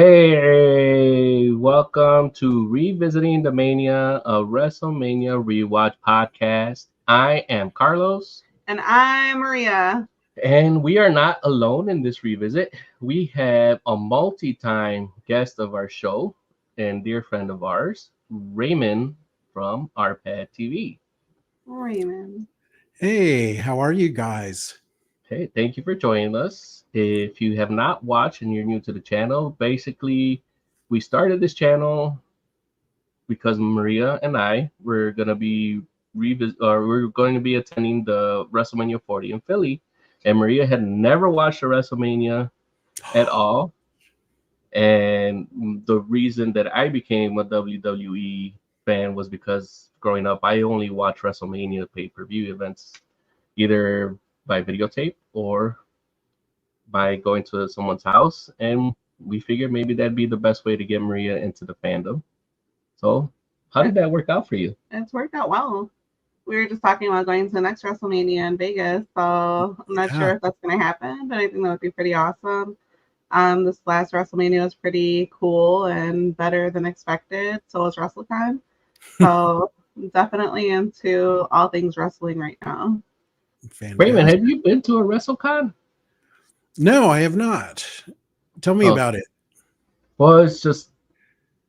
Hey, welcome to Revisiting the Mania, a WrestleMania rewatch podcast. I am Carlos, And I'm Maria. and we are not alone in this revisit. We have a multi-time guest of our show and dear friend of ours, Raymond from RPAD TV. Raymond. Hey, how are you guys? Hey, thank you for joining us. If you have not watched and you're new to the channel, basically, we started this channel because Maria and I were gonna be we're going to be attending the WrestleMania 40 in Philly, and Maria had never watched a WrestleMania at all. And the reason that I became a WWE fan was because growing up, I only watched WrestleMania pay-per-view events, either by videotape or by going to someone's house. And we figured maybe that'd be the best way to get Maria into the fandom. So how did that work out for you? It's worked out well. We were just talking about going to the next WrestleMania in Vegas, so I'm not sure if that's going to happen, but I think that would be pretty awesome. This last WrestleMania was pretty cool and better than expected. So was WrestleCon. So I'm definitely into all things wrestling right now. Fantastic. Raymond, have you been to a WrestleCon? No, I have not. Tell me about it. Well, it's just,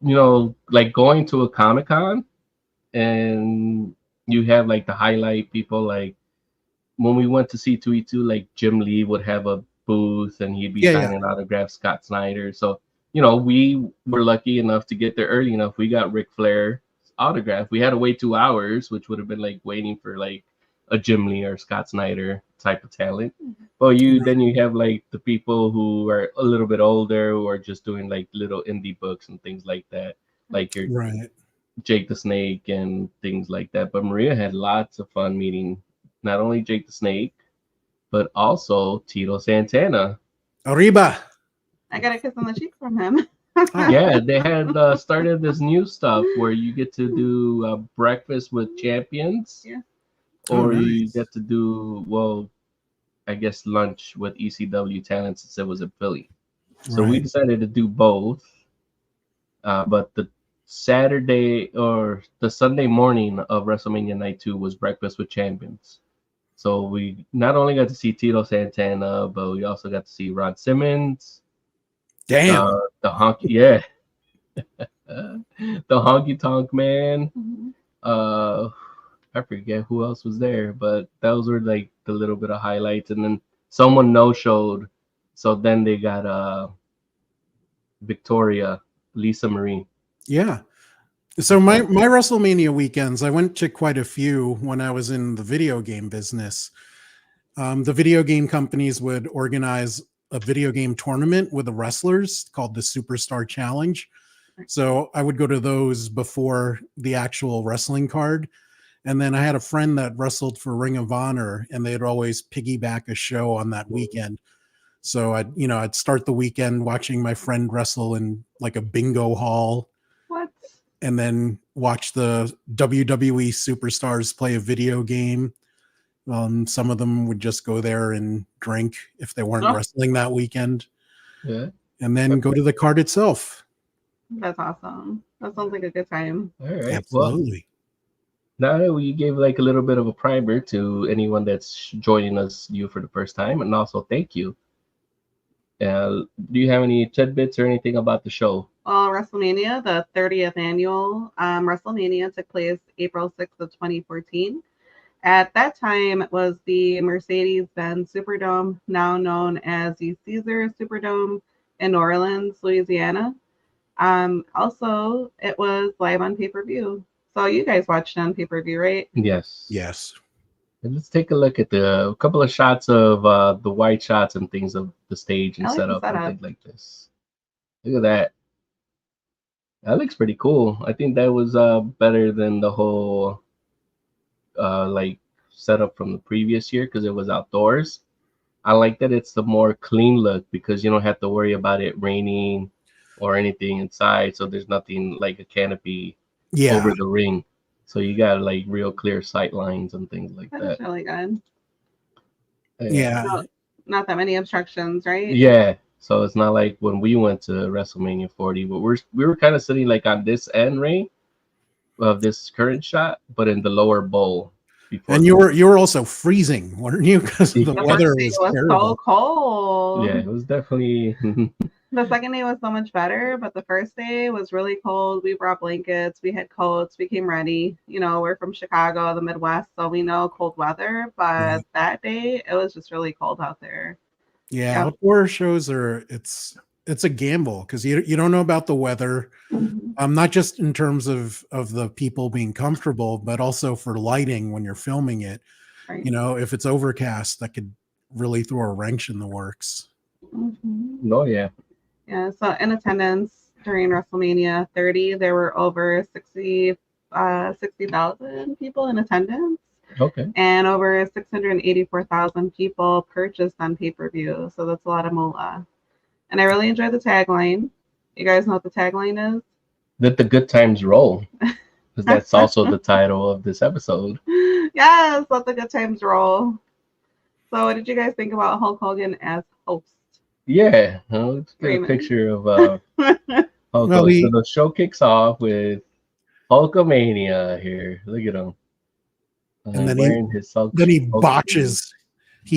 like going to a Comic-Con and you have like the highlight people. Like when we went to C2E2, like Jim Lee would have a booth and he'd be signing autographs, Scott Snyder. So, we were lucky enough to get there early enough. We got Ric Flair's autograph. We had to wait 2 hours, which would have been like waiting for like a Jim Lee or Scott Snyder type of talent. But then you have like the people who are a little bit older who are just doing like little indie books and things like that, like your Jake the Snake and things like that. But Maria had lots of fun meeting not only Jake the Snake, but also Tito Santana. Arriba! I got a kiss on the cheek from him. Yeah, they had started this new stuff where you get to do breakfast with champions. Yeah. Or you get to do, I guess lunch with ECW talent since it was in Philly. So we decided to do both. But the Saturday or the Sunday morning of WrestleMania Night 2 was breakfast with champions. So we not only got to see Tito Santana, but we also got to see Ron Simmons. Damn. The honky, the honky tonk man. Mm-hmm. I forget who else was there, but those were like the little bit of highlights. And then someone no-showed, so then they got Victoria, Lisa Marie. Yeah. So my WrestleMania weekends, I went to quite a few when I was in the video game business. The video game companies would organize a video game tournament with the wrestlers called the Superstar Challenge. So I would go to those before the actual wrestling card. And then I had a friend that wrestled for Ring of Honor, and they'd always piggyback a show on that weekend. So I'd start the weekend watching my friend wrestle in like a bingo hall. What? And then watch the WWE superstars play a video game. Some of them would just go there and drink if they weren't wrestling that weekend. Yeah. And then go to the card itself. That's awesome. That sounds like a good time. All right. Absolutely. Now that we gave like a little bit of a primer to anyone that's joining us new for the first time, and also thank you. Do you have any tidbits or anything about the show? Well, WrestleMania, the 30th annual WrestleMania, took place April 6th of 2014. At that time, it was the Mercedes-Benz Superdome, now known as the Caesars Superdome in New Orleans, Louisiana. Also, it was live on pay-per-view. So you guys watched on pay-per-view, right? Yes. Yes. And let's take a look at a couple of shots of the wide shots and things of the stage and setup and things like this. Look at that. That looks pretty cool. I think that was better than the whole like setup from the previous year because it was outdoors. I like that it's the more clean look because you don't have to worry about it raining or anything inside. So there's nothing like a canopy over the ring. So you got like real clear sight lines and things like that. That's really good. Yeah. Not that many obstructions, right? Yeah. So it's not like when we went to WrestleMania 40, but we were kind of sitting like on this end ring of this current shot, but in the lower bowl before. And you were also freezing, weren't you? Because the The weather first day was was terrible. so cold. Yeah, it was definitely. The second day was so much better, but the first day was really cold. We brought blankets, we had coats, we came ready. You know, we're from Chicago, the Midwest, so we know cold weather. But that day, it was just really cold out there. Yeah, outdoor shows it's a gamble because you don't know about the weather. Not just in terms of the people being comfortable, but also for lighting when you're filming it. Right. You know, if it's overcast, that could really throw a wrench in the works. Oh yeah. Yeah. So in attendance during WrestleMania 30, there were over 60,000 people in attendance. Okay. And over 684,000 people purchased on pay-per-view. So that's a lot of moolah. And I really enjoyed the tagline. You guys know what the tagline is? Let the good times roll. Because that's also the title of this episode. Yes, let the good times roll. So what did you guys think about Hulk Hogan as host? Yeah. Let's get a picture of Hulk Hogan. So the show kicks off with Hulkamania here. Look at him. And then wearing his Hulk. Then he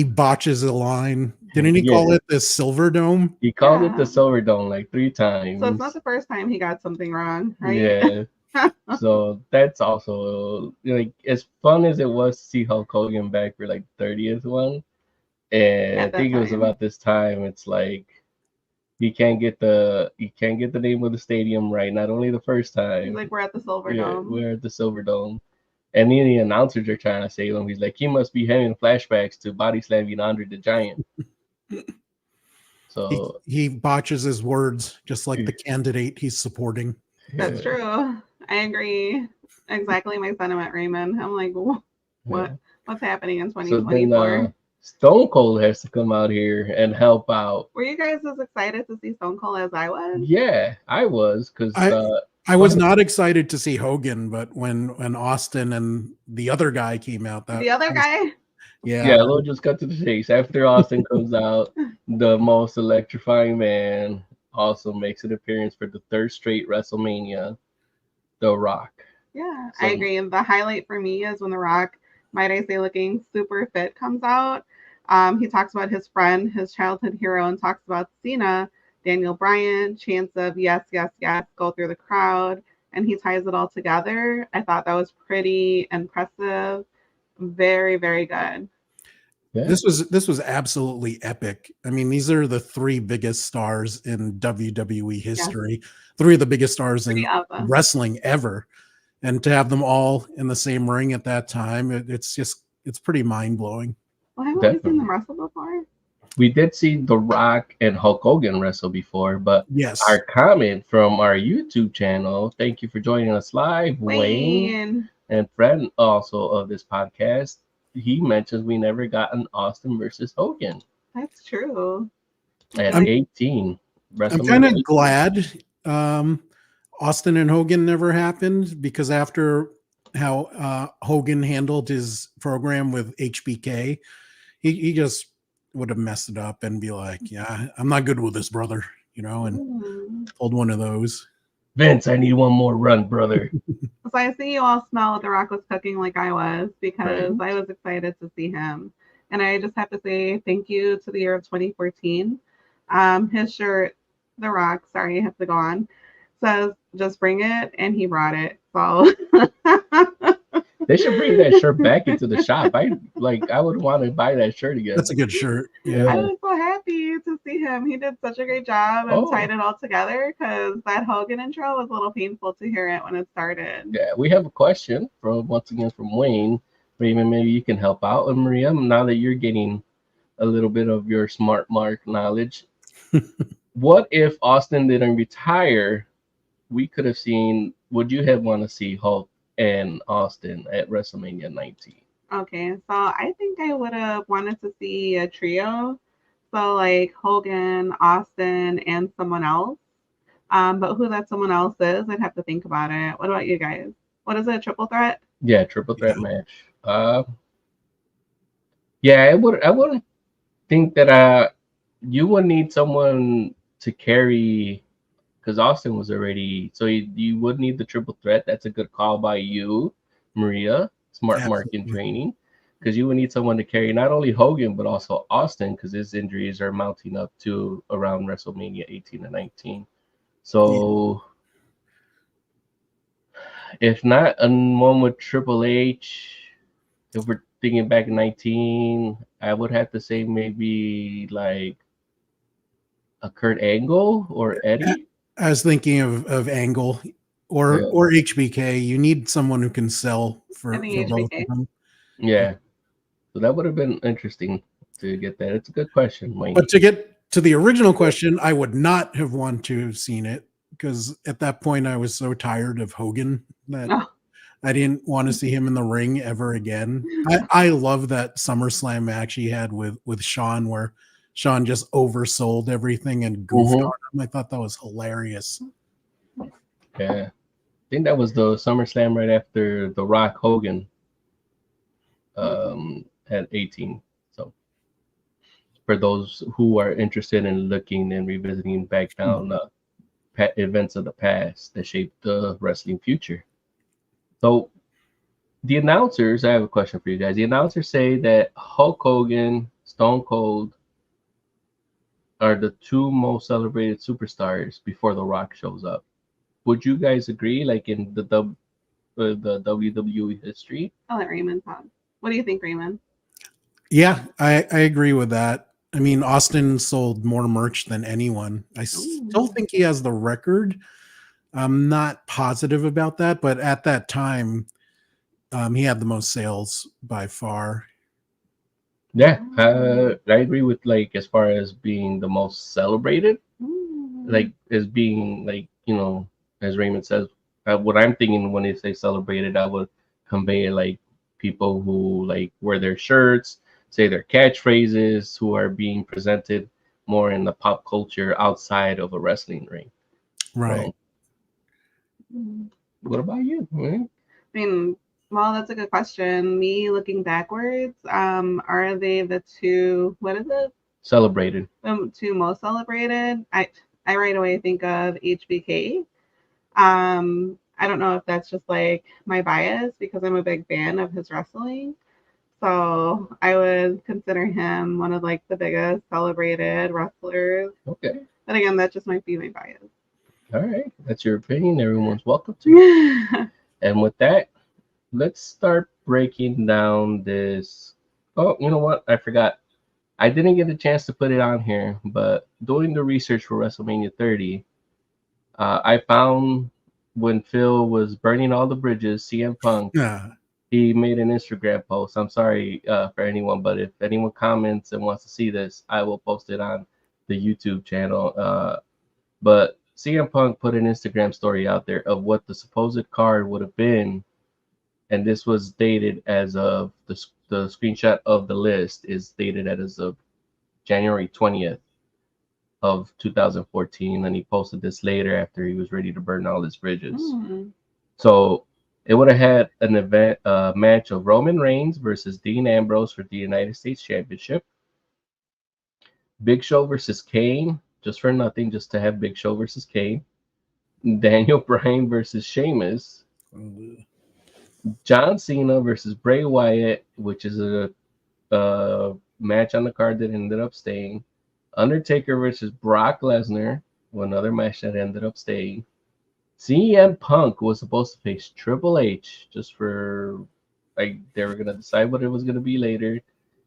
botches a line. Didn't he call it the Silver Dome? He called it the Silver Dome like 3 times. So it's not the first time he got something wrong, right? Yeah. So that's also like as fun as it was to see Hulk Hogan back for like 30th one. And I think it was about this time. It's like you can't get the name of the stadium right. Not only the first time. He's like, we're at the Silver Dome. We're at the Silver Dome. And then the announcers are trying to save him. He's like, he must be having flashbacks to body slamming Andre the Giant. So he botches his words just like the candidate he's supporting. That's true. I agree. Exactly my sentiment, Raymond. I'm like, what's happening in 2024? So then, Stone Cold has to come out here and help out. Were you guys as excited to see Stone Cold as I was? Yeah, I was because I was not excited to see Hogan, but when Austin and the other guy came out, the other guy. Yeah, we'll just cut to the chase. After Austin comes out, the most electrifying man also makes an appearance for the 3rd straight WrestleMania, The Rock. Yeah, I agree. And the highlight for me is when The Rock, might I say, looking super fit, comes out. He talks about his friend, his childhood hero, and talks about Cena, Daniel Bryan, chants of yes, yes, yes, go through the crowd, and he ties it all together. I thought that was pretty impressive. Very, very good. Yeah. This was absolutely epic. I mean, these are the 3 biggest stars in WWE history, 3 of the biggest stars in wrestling ever. And to have them all in the same ring at that time, it's pretty mind-blowing. Well, haven't we seen them wrestle before? We did see The Rock and Hulk Hogan wrestle before, but our comment from our YouTube channel, thank you for joining us live, Wayne, and friend also of this podcast, he mentions we never got an Austin versus Hogan. That's true. At 18. I'm kind of glad Austin and Hogan never happened, because after how Hogan handled his program with HBK, he just would have messed it up and be like, yeah, I'm not good with this, brother, and pulled one of those. Vince, I need one more run, brother. So I see you all smell what The Rock was cooking like I was, because I was excited to see him. And I just have to say thank you to the year of 2014. His shirt, The Rock, sorry, I have to go on, says, just bring it, and he brought it. So they should bring that shirt back into the shop. I would want to buy that shirt again. That's a good shirt. Yeah. I was so happy to see him. He did such a great job and tied it all together, because that Hogan intro was a little painful to hear it when it started. Yeah, we have a question from Wayne. Raymond, maybe you can help out. And Maria, now that you're getting a little bit of your smart mark knowledge, what if Austin didn't retire? We could have seen, would you have want to see Hulk and Austin at WrestleMania 19? Okay, so I think I would have wanted to see a trio. So like Hogan, Austin, and someone else. But who that someone else is, I'd have to think about it. What about you guys? What is it, a triple threat? Yeah, triple threat match. I wouldn't think that you would need someone to carry, because Austin was already, so you would need the triple threat. That's a good call by you, Maria. Smart market Absolutely. training, because you would need someone to carry not only Hogan but also Austin, because his injuries are mounting up to around WrestleMania 18 and 19. So if not, and one with Triple H, if we're thinking back in 19, I would have to say maybe like a Kurt Angle or Eddie. I was thinking of Angle or Yeah. or HBK. You need someone who can sell I for think both HBK. of them. Yeah. So that would have been interesting to get that. It's a good question, Wayne. But to get to the original question, I would not have wanted to have seen it because at that point I was so tired of Hogan that Oh, I didn't want to see him in the ring ever again. I love that SummerSlam match he had with Shawn where Shawn just oversold everything and goofed on him. I thought that was hilarious. Yeah. I think that was the SummerSlam right after the Rock Hogan at 18. So for those who are interested in looking and revisiting back down events of the past that shaped the wrestling future. So the announcers, I have a question for you guys. The announcers say that Hulk Hogan, Stone Cold are the two most celebrated superstars before The Rock shows up. Would you guys agree? Like in the WWE history? I'll let Raymond talk. What do you think, Raymond? Yeah, I agree with that. I mean, Austin sold more merch than anyone. I still think he has the record. I'm not positive about that, but at that time, he had the most sales by far. Yeah, I agree with like as far as being the most celebrated, like as being like as Raymond says, what I'm thinking when they say celebrated, I would convey like people who like wear their shirts, say their catchphrases, who are being presented more in the pop culture outside of a wrestling ring. Right. So, what about you? Man? I mean, well, that's a good question. Me looking backwards, are they the two? What is it? Celebrated. Two most celebrated. I right away think of HBK. I don't know if that's just like my bias because I'm a big fan of his wrestling. So I would consider him one of like the biggest celebrated wrestlers. Okay. But again, that just might be my bias. All right. That's your opinion. Everyone's welcome to. And with that, let's start breaking down this. Oh, you know what? I forgot. I didn't get a chance to put it on here, but doing the research for WrestleMania 30, I found when Phil was burning all the bridges, CM Punk, Yeah. he made an Instagram post. I'm sorry for anyone, but if anyone comments and wants to see this, I will post it on the YouTube channel. But CM Punk put an Instagram story out there of what the supposed card would have been, and this was dated as of the screenshot of the list is dated as of January 20th of 2014, and he posted this later after he was ready to burn all his bridges. So it would have had an event match of Roman Reigns versus Dean Ambrose for the United States Championship. Big Show versus Kane, just for nothing, just to have Big Show versus Kane. Daniel Bryan versus Sheamus. John Cena versus Bray Wyatt, which is a match on the card that ended up staying. Undertaker versus Brock Lesnar, another match that ended up staying. CM Punk was supposed to face Triple H just for like they were gonna decide what it was gonna be later,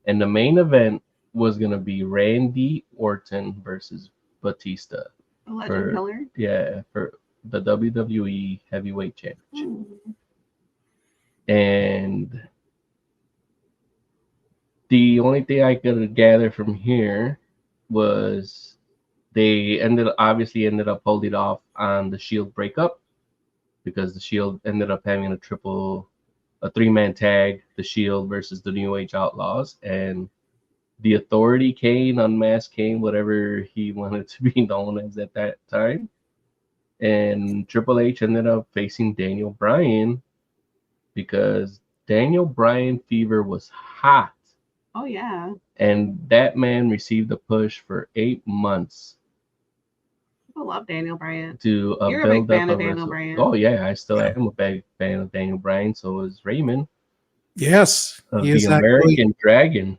and the main event was gonna be Randy Orton versus Batista. Legend killer. Yeah, for the WWE Heavyweight Championship. And the only thing I could gather from here was they obviously ended up holding off on the Shield breakup because the Shield ended up having a three-man tag, the Shield versus the New Age Outlaws, and the Authority, Kane, Unmasked Kane, whatever he wanted to be known as at that time. And Triple H ended up facing Daniel Bryan because Daniel Bryan fever was hot Oh yeah. And that man received a push for 8 months People love Daniel Bryan. to You're a big build up fan a of Daniel wrestle. Bryan. Oh yeah, I still Yeah. am a big fan of Daniel Bryan. So is Raymond Yes, of he the is actually. American Dragon.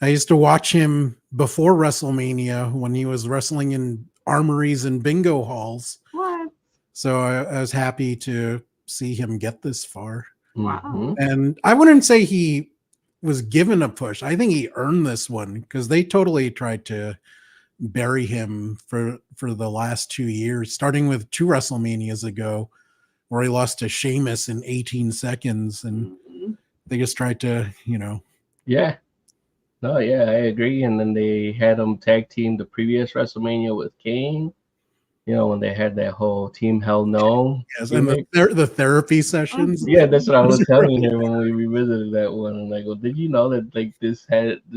I used to watch him before WrestleMania when he was wrestling in armories and bingo halls. What? So I was happy to see him get this far. Wow. Mhm. And I wouldn't say he was given a push. I think he earned this one because they totally tried to bury him for the last 2 years, starting with 2 WrestleManias ago, where he lost to Sheamus in 18 seconds, and Mhm. they just tried to, Yeah. No, yeah, I agree. And then they had him tag team the previous WrestleMania with Kane. You know, when they had that whole Team Hell No yes, and gimmick. the therapy sessions. Yeah, that's what I was Those are telling really her when we revisited that one. And I go, did you know that like this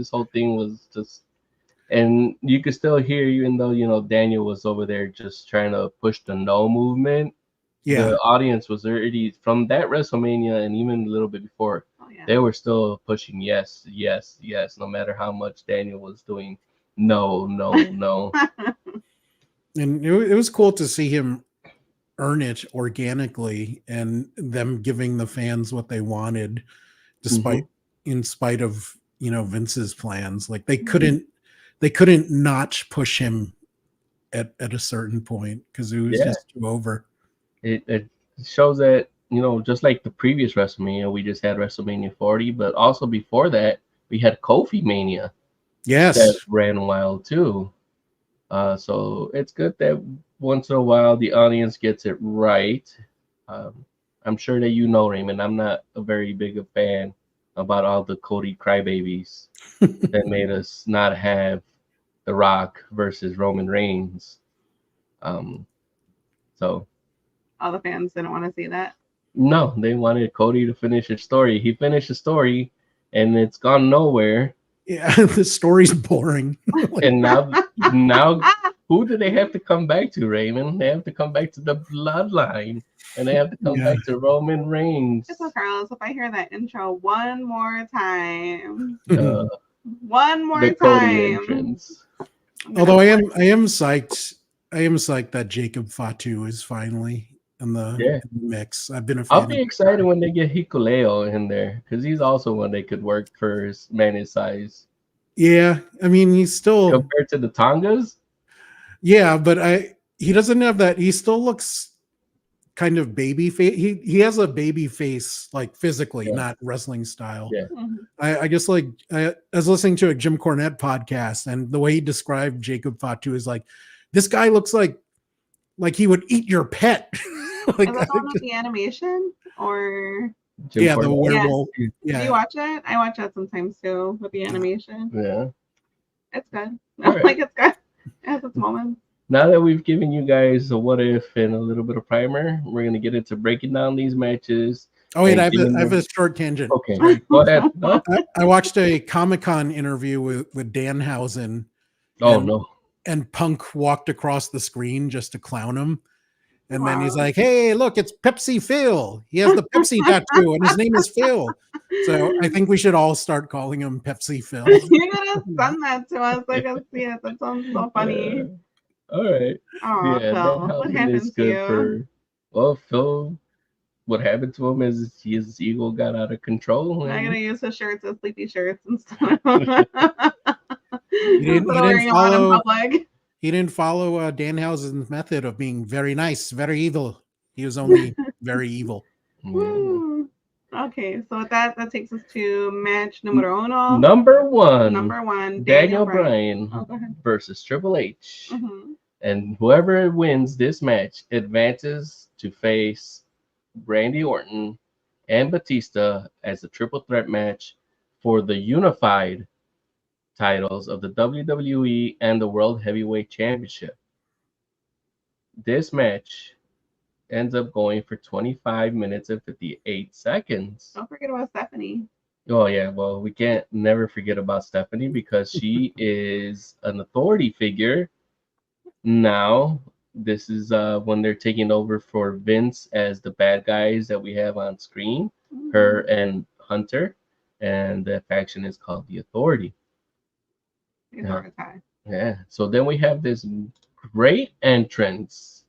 whole thing was just, and you could still hear, even though Daniel was over there just trying to push the no movement, Yeah, the audience was already from that WrestleMania and even a little bit before, Oh yeah. they were still pushing yes, yes, yes, no matter how much Daniel was doing no, no, no. and it was cool to see him earn it organically and them giving the fans what they wanted, despite in spite of Vince's plans. Like they couldn't not push him at a certain point because it was Yeah, just too over. it shows that just like the previous WrestleMania, we just had WrestleMania 40, but also before that we had Kofi Mania that Yes. ran wild too. So it's good that once in a while the audience gets it right. Um, I'm sure that Raymond, I'm not a very big a fan about all the Cody crybabies that made us not have The Rock versus Roman Reigns. Um, so All the fans didn't want to see that. no, they wanted Cody to finish his story. He finished the story, and it's gone nowhere. Yeah, the story's boring. And now, who do they have to come back to, Raymond? They have to come back to the bloodline, and they have to come Yeah. back to Roman Reigns. So Carlos, if I hear that intro one more time, Uh, one more the Cody time. entrance. Although I am psyched. I am psyched that Jacob Fatu is finally in the mix. I've been a fan. I'll be excited when they get Hikuleo in there because he's also one they could work for his man his size. Yeah, I mean he's still Compared to the Tongas. Yeah, but he doesn't have that. He still looks kind of baby face. He has a baby face, like physically, not wrestling style. Yeah. Mhm. I guess like I was listening to a Jim Cornette podcast, and the way he described Jacob Fatu is like, this guy looks like he would eat your pet. Like, Is that the one with the animation or? Jim yeah, the Cornette? werewolf. Do Yeah, you watch it? I watch that sometimes too with the animation. Yeah. It's good. Alright. Like it's good. It has its moments. Now that we've given you guys a what if and a little bit of primer, we're gonna get into breaking down these matches. Oh wait, and I have giving a them- short tangent. Okay, Sorry. go ahead. No? I watched a Comic-Con interview with Danhausen. Oh and, no. And Punk walked across the screen just to clown him. And then he's Wow. like, hey, look, it's Pepsi Phil. He has the Pepsi tattoo and his name is Phil. So I think we should all start calling him Pepsi Phil. You gotta send that to us. I gotta see it. That sounds so funny. Yeah. All right. Oh, Yeah, Phil, what Danhausen happened is to good you? for. Well, Phil, what happened to him is his ego got out of control. I And gotta use his shirts as sleepy shirts instead of didn't wearing them out in follow- public. He didn't follow Danhausen's method of being very nice, very evil. He was only very evil. Yeah. Woo. Okay, so with that takes us to match numero uno. Number one, Daniel Bryan Oh, go ahead. versus Triple H. Mhm. And whoever wins this match advances to face Randy Orton and Batista as a triple threat match for the unified titles of the WWE and the World Heavyweight Championship. This match ends up going for 25 minutes and 58 seconds. Don't forget about Stephanie. Oh yeah, well we can't never forget about Stephanie because she is an authority figure now. This is when they're taking over for Vince as the bad guys that we have on screen, her and Hunter. and the faction is called the Authority. Yeah. Yeah. So then we have this great entrance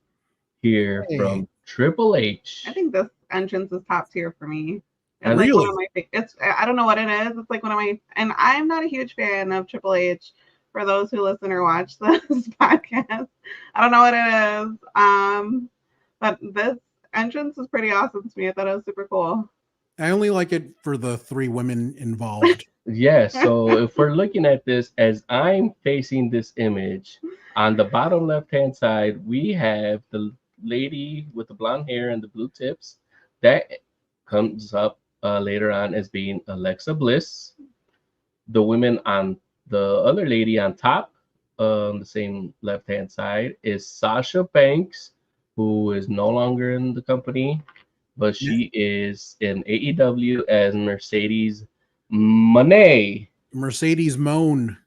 here Hey. from Triple H. I think this entrance is top tier for me. It's And like one really? of my it's I don't know what it is. It's like one of my, and I'm not a huge fan of Triple H. For those who listen or watch this podcast, I don't know what it is. But this entrance is pretty awesome to me. I thought it was super cool. I only like it for the 3 women involved. Yeah, so if we're looking at this as I'm facing this image, on the bottom left-hand side, we have the lady with the blonde hair and the blue tips. That comes up later on as being Alexa Bliss. The women on the other lady on top, on the same left-hand side, is Sasha Banks, who is no longer in the company, but she is in AEW as Mercedes Moné. Mercedes Moan.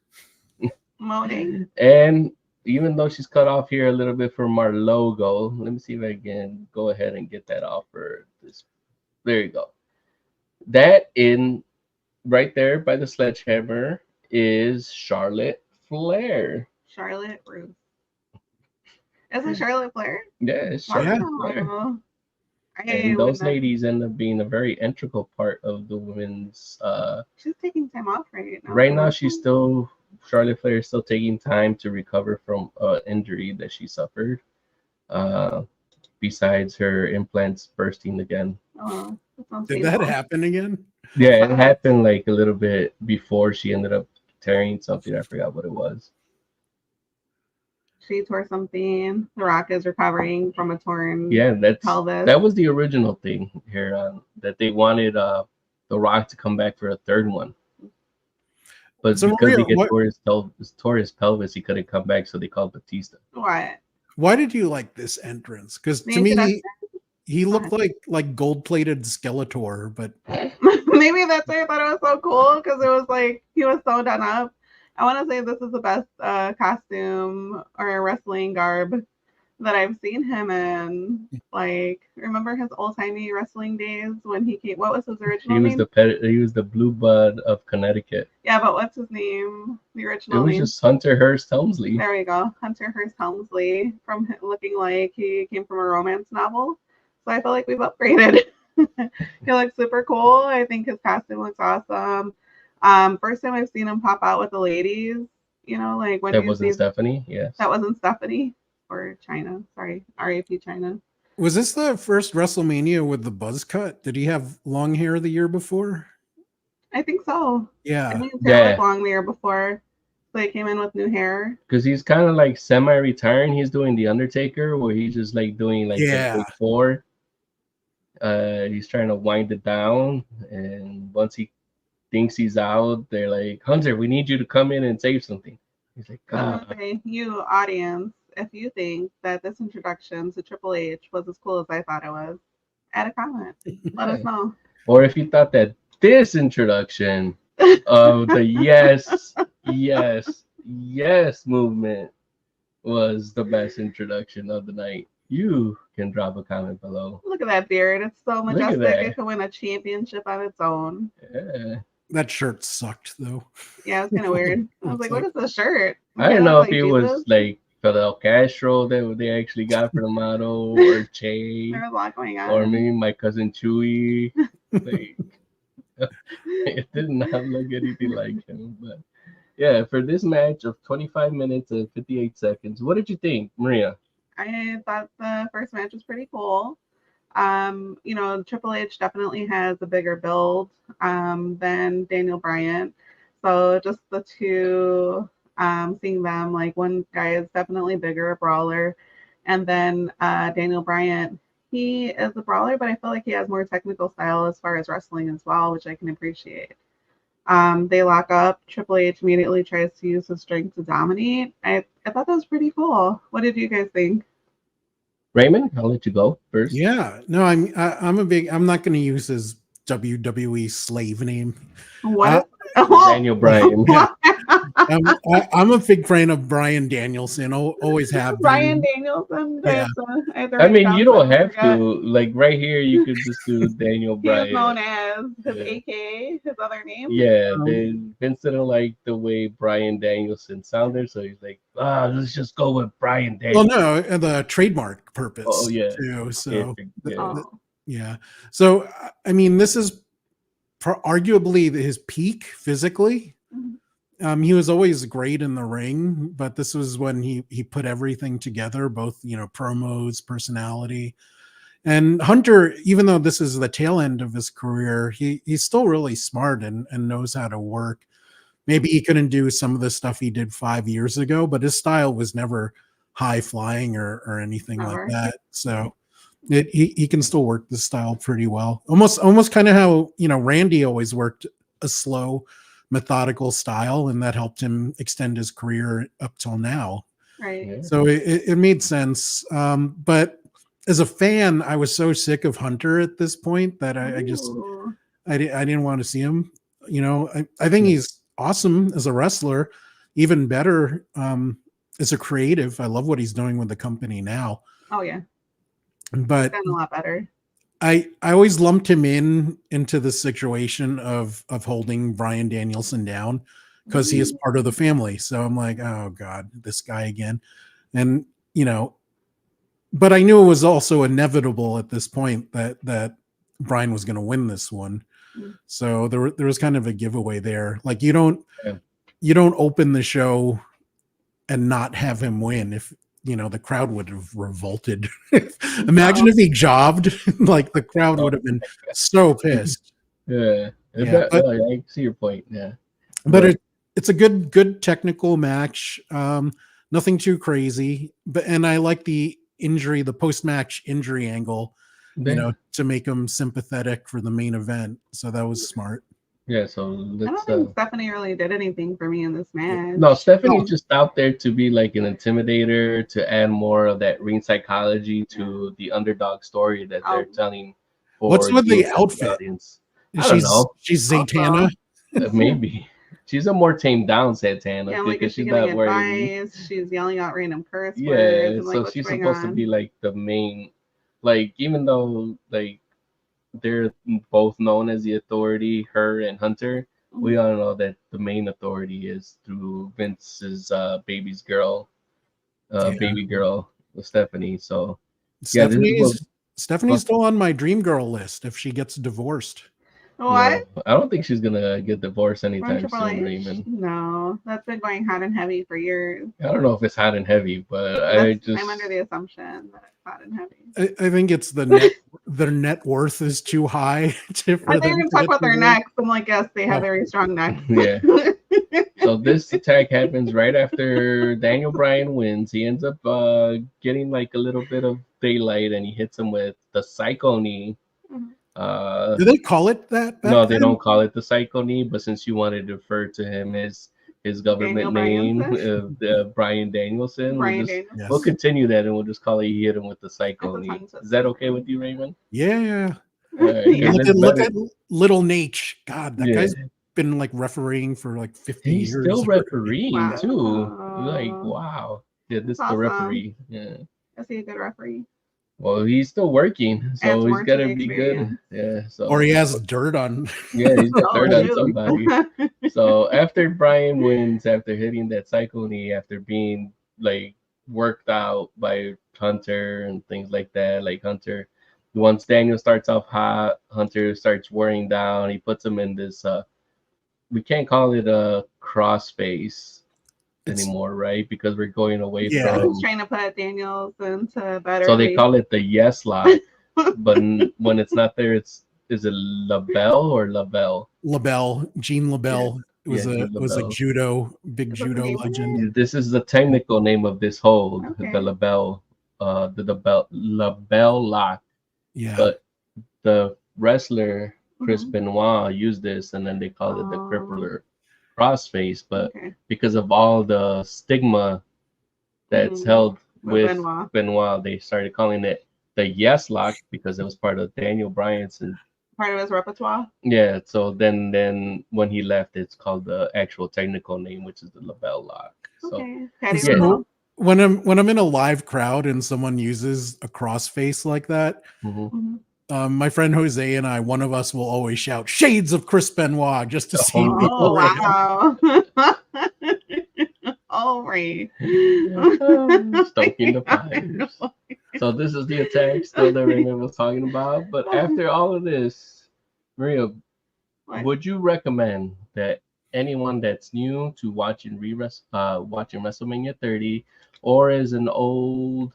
Moaning. And even though she's cut off here a little bit from our logo, let me see if I can go ahead and get that off for this. There you go. That in right there by the sledgehammer is Charlotte Flair. Charlotte Ruth. Is it Charlotte Flair? Yeah, it's Charlotte Flair. Wow. And those ladies end up being a very integral part of the women's. She's taking time off right now. Right now, Charlotte Flair is still taking time to recover from an injury that she suffered. Besides her implants bursting again. Oh, Did that happen again? Yeah, it happened like a little bit before she ended up tearing something. I forgot what it was. She tore something. The Rock is recovering from a torn pelvis. That was the original thing here, that they wanted The Rock to come back for a third one. But So because Maria, he tore his pelvis, he couldn't come back, so they called Batista. What? Why did you like this entrance? Because to me, he looked like gold-plated Skeletor, but maybe that's why I thought it was so cool, because it was like he was so done up. I want to say this is the best costume or wrestling garb that I've seen him in. Like, remember his old-timey wrestling days when he came? What was his original name? He was the Blue Bud of Connecticut. Yeah, but what's his name? The original name? It was just Hunter Hearst Helmsley. There we go. Hunter Hearst Helmsley, from looking like he came from a romance novel. So I feel like we've upgraded. He looks super cool. I think his costume looks awesome. First time I've seen him pop out with the ladies, like when that wasn't Stephanie. Yes, that wasn't Stephanie or China. Sorry, RAP China. Was this the first WrestleMania with the buzz cut? Did he have long hair the year before? I think so. Yeah, I think his hair was long the year before, so he came in with new hair. Because he's kind of like semi-retiring. He's doing the Undertaker, where he's just like doing like the Big Four. He's trying to wind it down, and once he thinks he's out, they're like, Hunter, we need you to come in and save something. He's like, okay, you audience, if you think that this introduction to Triple H was as cool as I thought it was, add a comment. Let us know. Or if you thought that this introduction of the yes movement was the best introduction of the night, you can drop a comment below. Look at that beard. It's so majestic. It could win a championship on its own. Yeah. That shirt sucked, though. Yeah, it's kind of weird. I was like, what is this shirt? I don't know if it was like Fidel Castro that they actually got for the model, or Che, there was a lot going on. Or maybe my cousin Chewy. Like, it did not look anything like him. But yeah, for this match of 25 minutes and 58 seconds, what did you think, Maria? I thought the first match was pretty cool. Triple H definitely has a bigger build than Daniel Bryan. So just the two, seeing them, like one guy is definitely bigger, a brawler. And then Daniel Bryan, he is a brawler, but I feel like he has more technical style as far as wrestling as well, which I can appreciate. They lock up. Triple H immediately tries to use his strength to dominate. I thought that was pretty cool. What did you guys think? Raymond, I'll let you go first. Yeah, no, I'm not going to use his WWE slave name. What? Daniel Bryan. I'm a big fan of Bryan Danielson. Always have Bryan been. Danielson. Yeah. I have to I write it mean, down you so I don't don't have forget. to. Like right here, you could just do Daniel He is known Bryan. as his Yeah. AKA, his other name. Yeah, Um, they Vince didn't like the way Bryan Danielson sounded, so he's like, let's just go with Bryan well, Danielson. no, the trademark Oh purpose yeah, too. So yeah. Oh, yeah. So I mean, this is arguably his peak physically. mhm. He was always great in the ring, but this was when he put everything together, both promos, personality, and Hunter. Even though this is the tail end of his career, he's still really smart and knows how to work. Maybe he couldn't do some of the stuff he did 5 years ago, but his style was never high flying or anything like Never. that. So he can still work the style pretty well. Almost kind of how Randy always worked a slow, methodical style, and that helped him extend his career up till now. Right. Yeah. So it made sense. But as a fan, I was so sick of Hunter at this point that I Ooh. didn't want to see him. I think he's awesome as a wrestler, even better as a creative. I love what he's doing with the company now. Oh yeah, But done a lot better. I always lumped him into the situation of holding Bryan Danielson down because he is part of the family. So I'm like, oh God, this guy again. And but I knew it was also inevitable at this point that Bryan was going to win this one. So there was kind of a giveaway there. Like you don't open the show and not have him win. If the crowd would have revolted. Imagine if he jobbed, like the crowd would have been so pissed. Yeah. But I see your point. Yeah. But it's a good technical match. Nothing too crazy. And I like the post-match injury angle, to make him sympathetic for the main event. So that was smart. Yeah, so I don't think Stephanie really did anything for me in this match. No, Stephanie's just out there to be like an intimidator, to add more of that ring psychology to the underdog story that they're telling. What's with the outfit? Audience. I don't know. She's Zatanna. Maybe. She's a more tamed down Santana. Yeah, like, because she's not wearing. She's yelling out random curse words. Yeah, and, like, so she's supposed to be like the main, like, even though like they're both known as the authority, her and Hunter, we all know that the main authority is through Vince's baby girl, Stephanie. So Stephanie's still on my dream girl list if she gets divorced. What? No, I don't think she's gonna get divorced anytime soon, Raymond. No, that's been going hot and heavy for years. I don't know if it's hot and heavy, but I'm under the assumption that it's hot and heavy. I think it's their net worth is too high. I think we're gonna talk about their necks. I'm like, yes, they have very strong necks. Yeah. So this attack happens right after Daniel Bryan wins. He ends up getting like a little bit of daylight, and he hits him with the Psycho knee. Do they call it that? No, they don't call it the Psycho knee, but since you wanted to refer to him as his government name, Bryan Danielson, we'll continue that and we'll just call it he hit him with the Psycho knee. Is that okay with you, Raymond? Yeah. Right, look at little Nate. God, that guy's been like refereeing for like 50 years. He's still refereeing too. Wow. Like, wow. Yeah, this is the referee. Yeah. Is he a good referee? Well, he's still working, so he's got to be good. Yeah. So. Or he has dirt on. Yeah, he's got dirt on somebody. So after Bryan wins, after hitting that Psycho knee, after being like worked out by Hunter and things like that, like Hunter, once Daniel starts off hot, Hunter starts wearing down. He puts him in this. We can't call it a crossface anymore, right? Because we're going away from. He's trying to put Daniels into better. So they call it the yes lock, but when it's not there, is it LaBelle or Lavelle? LaBelle, Jean LaBelle. Yeah. It was a big judo legend. This is the technical name of this hold, the LaBelle, LaBelle lock. Yeah. But the wrestler Chris Benoit used this, and then they called it the crippler crossface. But because of all the stigma that's held with Benoit, they started calling it the yes lock because it was part of Daniel Bryan's Part of his repertoire. Yeah, so then when he left, it's called the actual technical name, which is the label lock. So Okay. Patty Yeah. Rizzo. when I'm in a live crowd and someone uses a crossface like that, mhm. Mhm. my friend Jose and I, one of us will always shout "Shades of Chris Benoit" just to see Oh, people Oh react. wow. Oh Ray. stoking the fires. So this is the attack still that Raymond was talking about. But after all of this, Maria, What? would you recommend that anyone that's new to watching WrestleMania 30, or is an old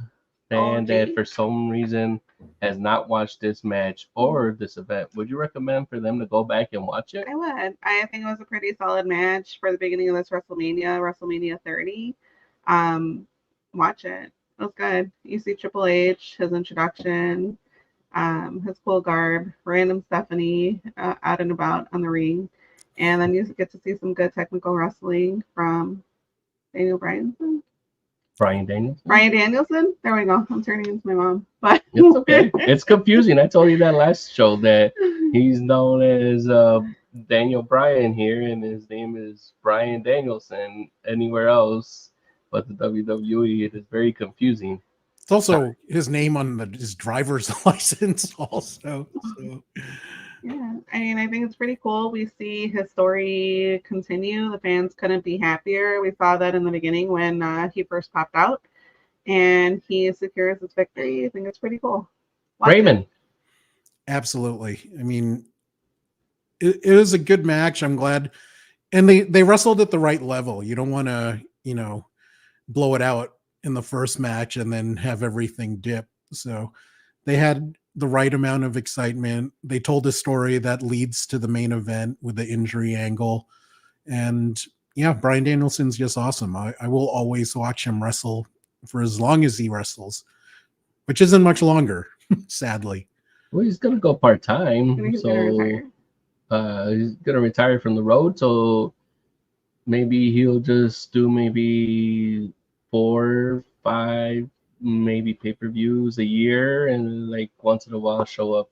fan that OG? for some reason has not watched this match or this event, would you recommend for them to go back and watch it? I would. I think it was a pretty solid match for the beginning of this WrestleMania 30. Um, watch it. It was good. You see Triple H, his introduction, his cool garb, random Stephanie out and about on the ring, and then you get to see some good technical wrestling from Daniel Bryan. Brian Daniels? Brian Danielson. There we go. I'm turning into my mom, but It's okay. It's confusing. I told you that last show that he's known as Daniel Bryan here, and his name is Brian Danielson anywhere else but the WWE. It is very confusing. It's also his name on his driver's license, also. So. Yeah, I mean, I think it's pretty cool. We see his story continue. The fans couldn't be happier. We saw that in the beginning when he first popped out, and he secures his victory. I think it's pretty cool. Watch it. Raymond, Absolutely. I mean, it was a good match. I'm glad, and they wrestled at the right level. You don't want to, blow it out in the first match and then have everything dip. So they had the right amount of excitement. They told a story that leads to the main event with the injury angle, and yeah, Brian Danielson's just awesome. I will always watch him wrestle for as long as he wrestles, which isn't much longer, sadly. well, he's gonna go part I think time, he's gonna so retire. he's gonna retire from the road. So maybe he'll just do maybe 4, 5, maybe pay-per-views a year, and like once in a while show up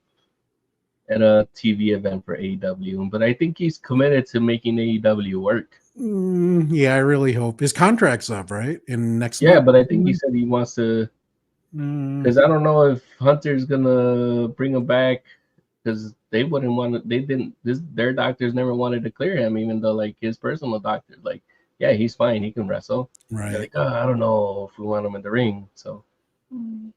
at a TV event for AEW. But I think he's committed to making AEW work. Yeah, I really hope his contract's up, right? In next Yeah, month. but I think he said he wants to, Mm, because I don't know if Hunter's gonna bring him back, because they wouldn't want to. They didn't. Their doctors never wanted to clear him, even though like his personal doctor, like, yeah, he's fine, he can wrestle. They're right. like, oh, I don't know if we want him in the ring. So, Mm.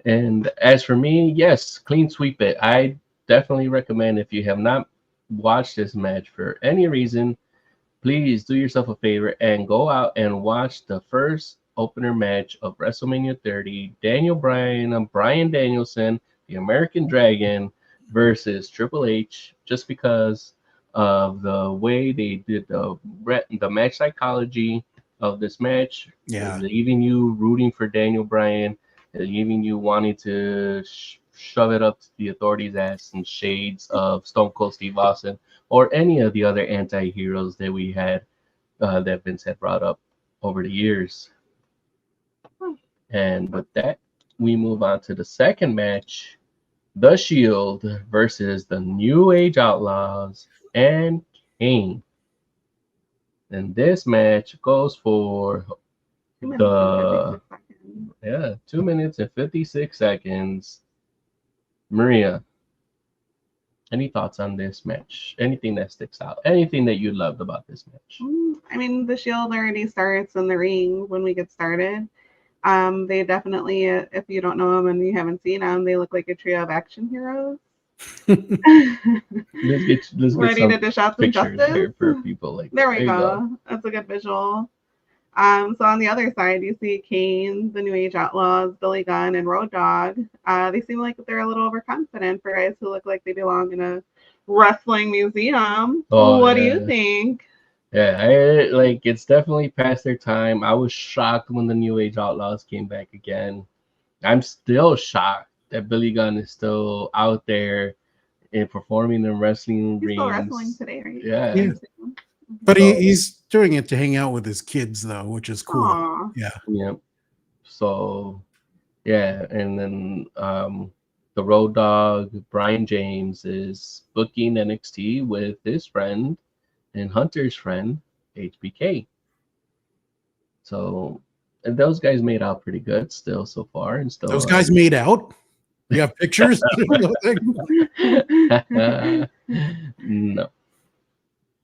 and as for me, yes, clean sweep it. I definitely recommend, if you have not watched this match for any reason, please do yourself a favor and go out and watch the first opener match of WrestleMania 30. Daniel Bryan and Brian Danielson, the American Dragon, versus Triple H, just because of the way they did the match psychology of this match, Yeah. leaving you rooting for Daniel Bryan, leaving you wanting to shove it up to the authorities' ass in shades of Stone Cold Steve Austin or any of the other anti-heroes that we had that Vince had brought up over the years. And with that, we move on to the second match, The Shield versus the New Age Outlaws and Kane. And this match goes for 2 minutes and 56 seconds. Maria, any thoughts on this match? Anything that sticks out? Anything that you loved about this match? I mean, the Shield already starts in the ring when we get started. They definitely, if you don't know them and you haven't seen them, they look like a trio of action heroes. Let's get Ready some to dish out some pictures justice. here for people. Like, There we you go. That's a good visual. So on the other side, you see Kane, the New Age Outlaws, Billy Gunn, and Road Dogg. They seem like they're a little overconfident for guys who look like they belong in a wrestling museum. Oh, What do yeah. you think? Yeah, like it's definitely past their time. I was shocked when the New Age Outlaws came back again. I'm still shocked that Billy Gunn is still out there and performing in wrestling He's rings. still wrestling today, right? Yeah. Yeah. But So- he's doing it to hang out with his kids, though, which is cool. Aw. Yeah. Yeah. So, yeah, and then the Road Dogg, Brian James, is booking NXT with his friend and Hunter's friend, HBK. So, and those guys made out pretty good still so far, and still Those guys made out. You have pictures? no.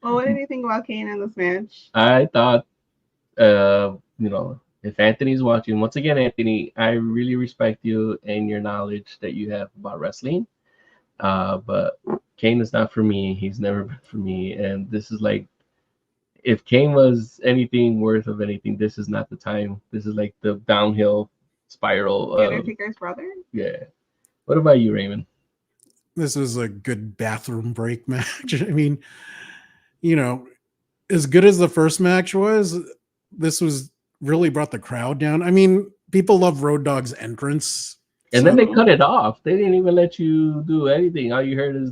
Well, what did you think about Kane in this match? I thought, if Anthony's watching, once again, Anthony, I really respect you and your knowledge that you have about wrestling. But Kane is not for me. He's never been for me. And this is like, if Kane was anything worth of anything, this is not the time. This is like the downhill spiral. Undertaker's brother? Yeah. What about you, Raymond? This is a good bathroom break match. I mean, as good as the first match was, this was really brought the crowd down. I mean, people love Road Dogg's entrance. And then they cut it off. They didn't even let you do anything. All you heard is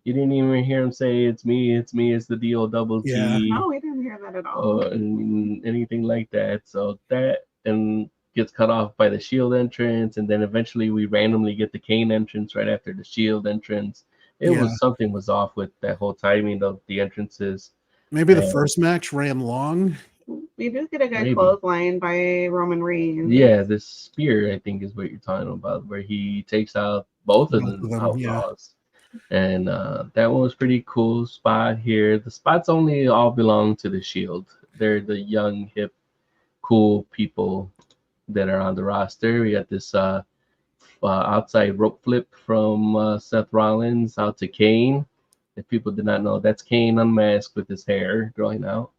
you didn't even hear him say, it's me, it's the D-O-double-T. Yeah. No, we didn't hear that at all. Or anything like that. So that and gets cut off by the Shield entrance, and then eventually we randomly get the Kane entrance right after the Shield entrance. Something was off with that whole timing of the entrances. Maybe the first match ran long. We did get a good clothesline by Roman Reigns. Yeah, this spear, I think, is what you're talking about, where he takes out both of them Outlaws. Yeah. And that one was pretty cool spot here. The spots only all belong to the Shield. They're the young, hip, cool people that are on the roster. We got this outside rope flip from Seth Rollins out to Kane. If people did not know, that's Kane unmasked with his hair growing out.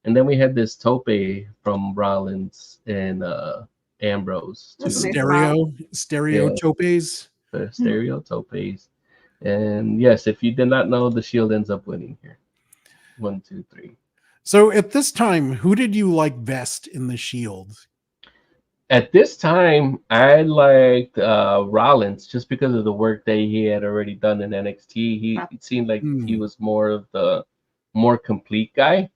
And then we had this tope from Rollins and Ambrose. Stereo topes. The stereo topes. And yes, if you did not know, the Shield ends up winning here. 1, 2, 3. So at this time, who did you like best in the Shield? At this time, I liked Rollins just because of the work that he had already done in NXT. It seemed like he was more of the more complete guy.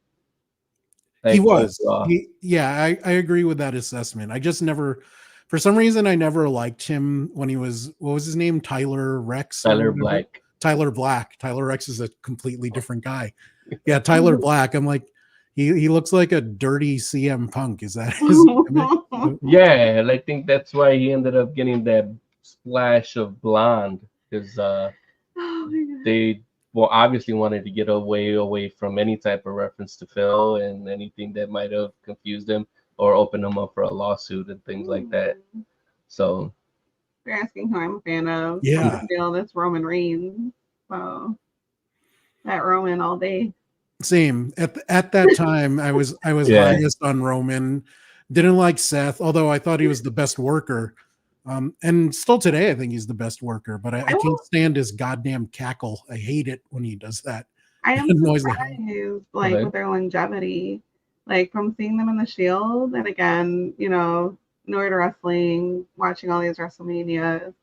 Like, he was. I agree with that assessment. I just never, for some reason, I never liked him when he was, what was his name? Tyler Rex? Tyler Black. Tyler Black. Tyler Rex is a completely different guy. Yeah, Tyler Black. I'm like, he looks like a dirty CM Punk. Is that his? Yeah, and I think that's why he ended up getting that splash of blonde, because they obviously wanted to get away from any type of reference to Phil and anything that might have confused him or opened him up for a lawsuit and things like that. So you're asking who I'm a fan of. Yeah, that's Roman Reigns. So that Roman all day. Same. At that time, I was highest on Roman. Didn't like Seth, although I thought he was the best worker. And still today, I think he's the best worker. But I can't stand his goddamn cackle. I hate it when he does that. I am surprised, with their longevity, like from seeing them in the Shield, and again, Nord Wrestling, watching all these WrestleManias,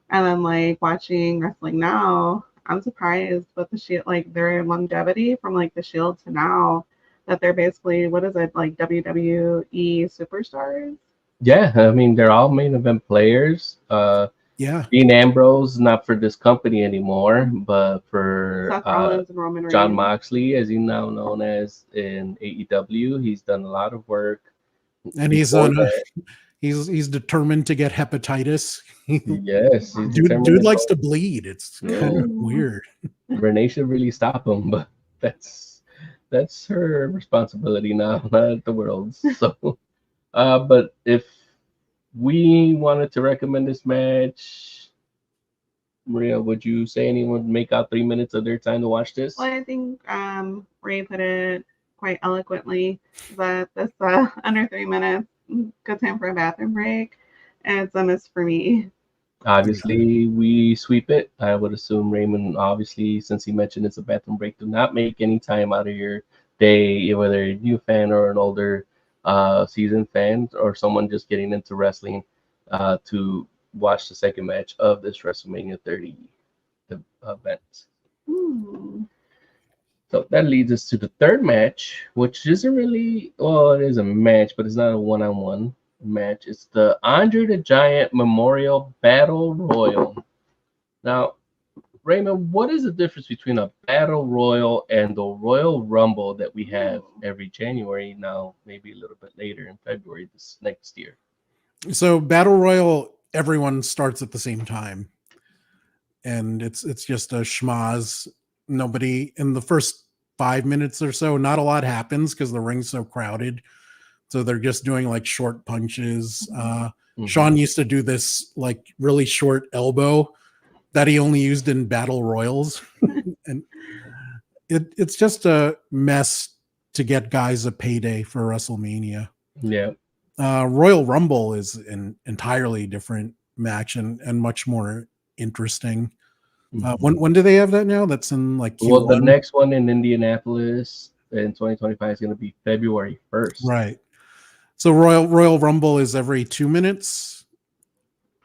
and then like watching Wrestling Now. I'm surprised with the Shield, like their longevity from like the Shield to now, that they're basically, what is it, like WWE superstars? Yeah, I mean, they're all main event players. Dean Ambrose, not for this company anymore, but for Seth Rollins and Roman John Reigns. Moxley, as he's now known as in AEW. He's done a lot of work. And he's determined to get hepatitis. Yes. Dude likes to bleed. It's kind of weird. Renee should really stop him, but that's her responsibility now, not the world's. So, but if we wanted to recommend this match, Maria, would you say anyone would make out 3 minutes of their time to watch this? Well, I think Ray put it quite eloquently that this under 3 minutes, good time for a bathroom break, and it's a miss for me. Obviously, we sweep it. I would assume Raymond, obviously, since he mentioned it's a bathroom break, do not make any time out of your day, whether you're a new fan or an older seasoned fan or someone just getting into wrestling, to watch the second match of this WrestleMania 30 event. So that leads us to the third match, which isn't really, well, it is a match, but it's not a one-on-one. match. It's the Andre the Giant Memorial Battle Royal. Now, Raymond, what is the difference between a Battle Royal and the Royal Rumble that we have every January now, maybe a little bit later in February this next year? So Battle Royal, everyone starts at the same time. And it's just a schmoz. Nobody in the first 5 minutes or so, not a lot happens because the ring's so crowded. So they're just doing like short punches. Sean used to do this like really short elbow that he only used in battle royals. And it's just a mess to get guys a payday for WrestleMania. Yeah. Royal Rumble is an entirely different match and much more interesting. When do they have that now? That's in like Q1? Well, the next one in Indianapolis in 2025 is going to be February 1st. Right. So Royal Rumble is every 2 minutes.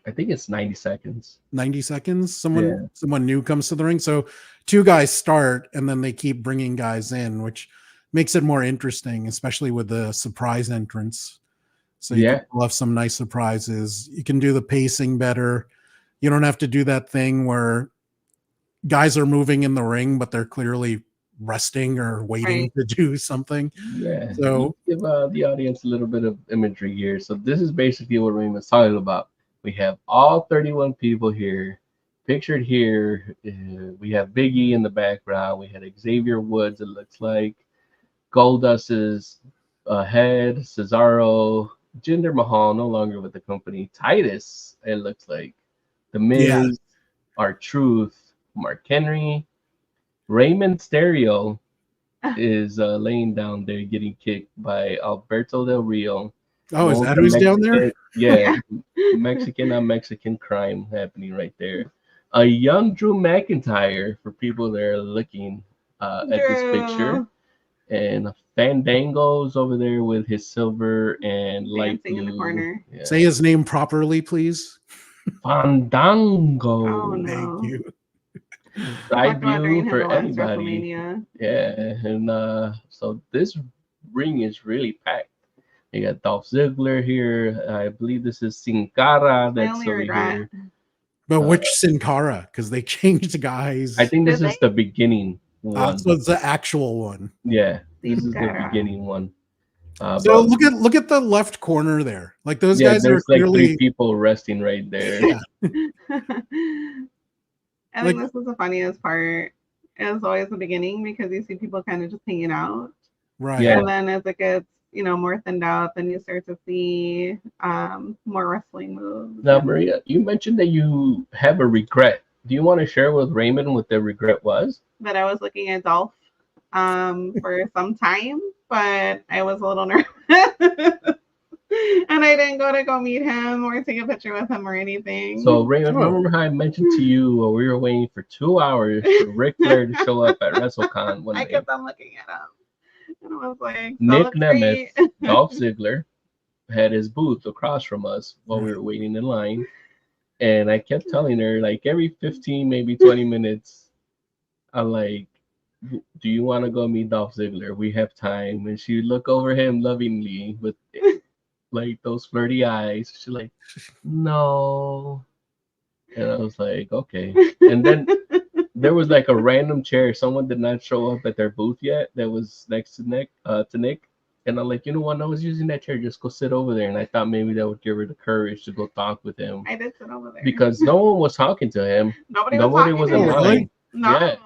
I think it's 90 seconds. 90 seconds. Someone new comes to the ring. So two guys start and then they keep bringing guys in, which makes it more interesting, especially with the surprise entrance. So you can pull off some nice surprises. You can do the pacing better. You don't have to do that thing where guys are moving in the ring, but they're clearly resting or waiting to do something. Yeah. So give the audience a little bit of imagery here. So this is basically what Raymond's talking about. We have all 31 people here. Pictured here, we have Big E in the background. We had Xavier Woods, it looks like. Goldust's head, Cesaro, Jinder Mahal, no longer with the company. Titus, it looks like. The Miz, R-Truth, Mark Henry. Raymond Stereo is laying down there getting kicked by Alberto Del Rio. Oh, is that who's down there? Yeah, Mexican on Mexican crime happening right there. A young Drew McIntyre for people that are looking at this picture. And Fandango's over there with his silver and light blue. In the corner. Yeah. Say his name properly, please. Fandango. Oh, no. Thank you. Side view for anybody. Yeah, and so this ring is really packed. You got Dolph Ziggler here. I believe this is Sin Cara that's over here. But which Sin Cara? Because they changed guys. I think this is the beginning one. So it's the actual one. Yeah, this is the beginning one. So look at the left corner there. Like those guys are like clearly 3 people resting right there. Yeah. I think this was the funniest part. As always the beginning because you see people kind of just hanging out. Right. Yeah. And then as it gets, more thinned out, then you start to see more wrestling moves. Now, Maria, you mentioned that you have a regret. Do you want to share with Raymond what the regret was? That I was looking at Dolph for some time, but I was a little nervous. And I didn't go meet him or take a picture with him or anything. So, Raymond, remember how I mentioned to you while we were waiting for 2 hours for Ric Flair to show up at WrestleCon one day? I kept on looking at him. And I was like, Nick Nemeth, Dolph Ziggler, had his booth across from us while we were waiting in line. And I kept telling her, like, every 15, maybe 20 minutes, I'm like, do you want to go meet Dolph Ziggler? We have time. And she would look over him lovingly with like those flirty eyes. She's like, no. And I was like, okay. And then there was like a random chair. Someone did not show up at their booth yet that was next to Nick. And I'm like, you know what? I was using that chair. Just go sit over there. And I thought maybe that would give her the courage to go talk with him. I did sit over there. Because no one was talking to him. Nobody was in line. No. Yeah.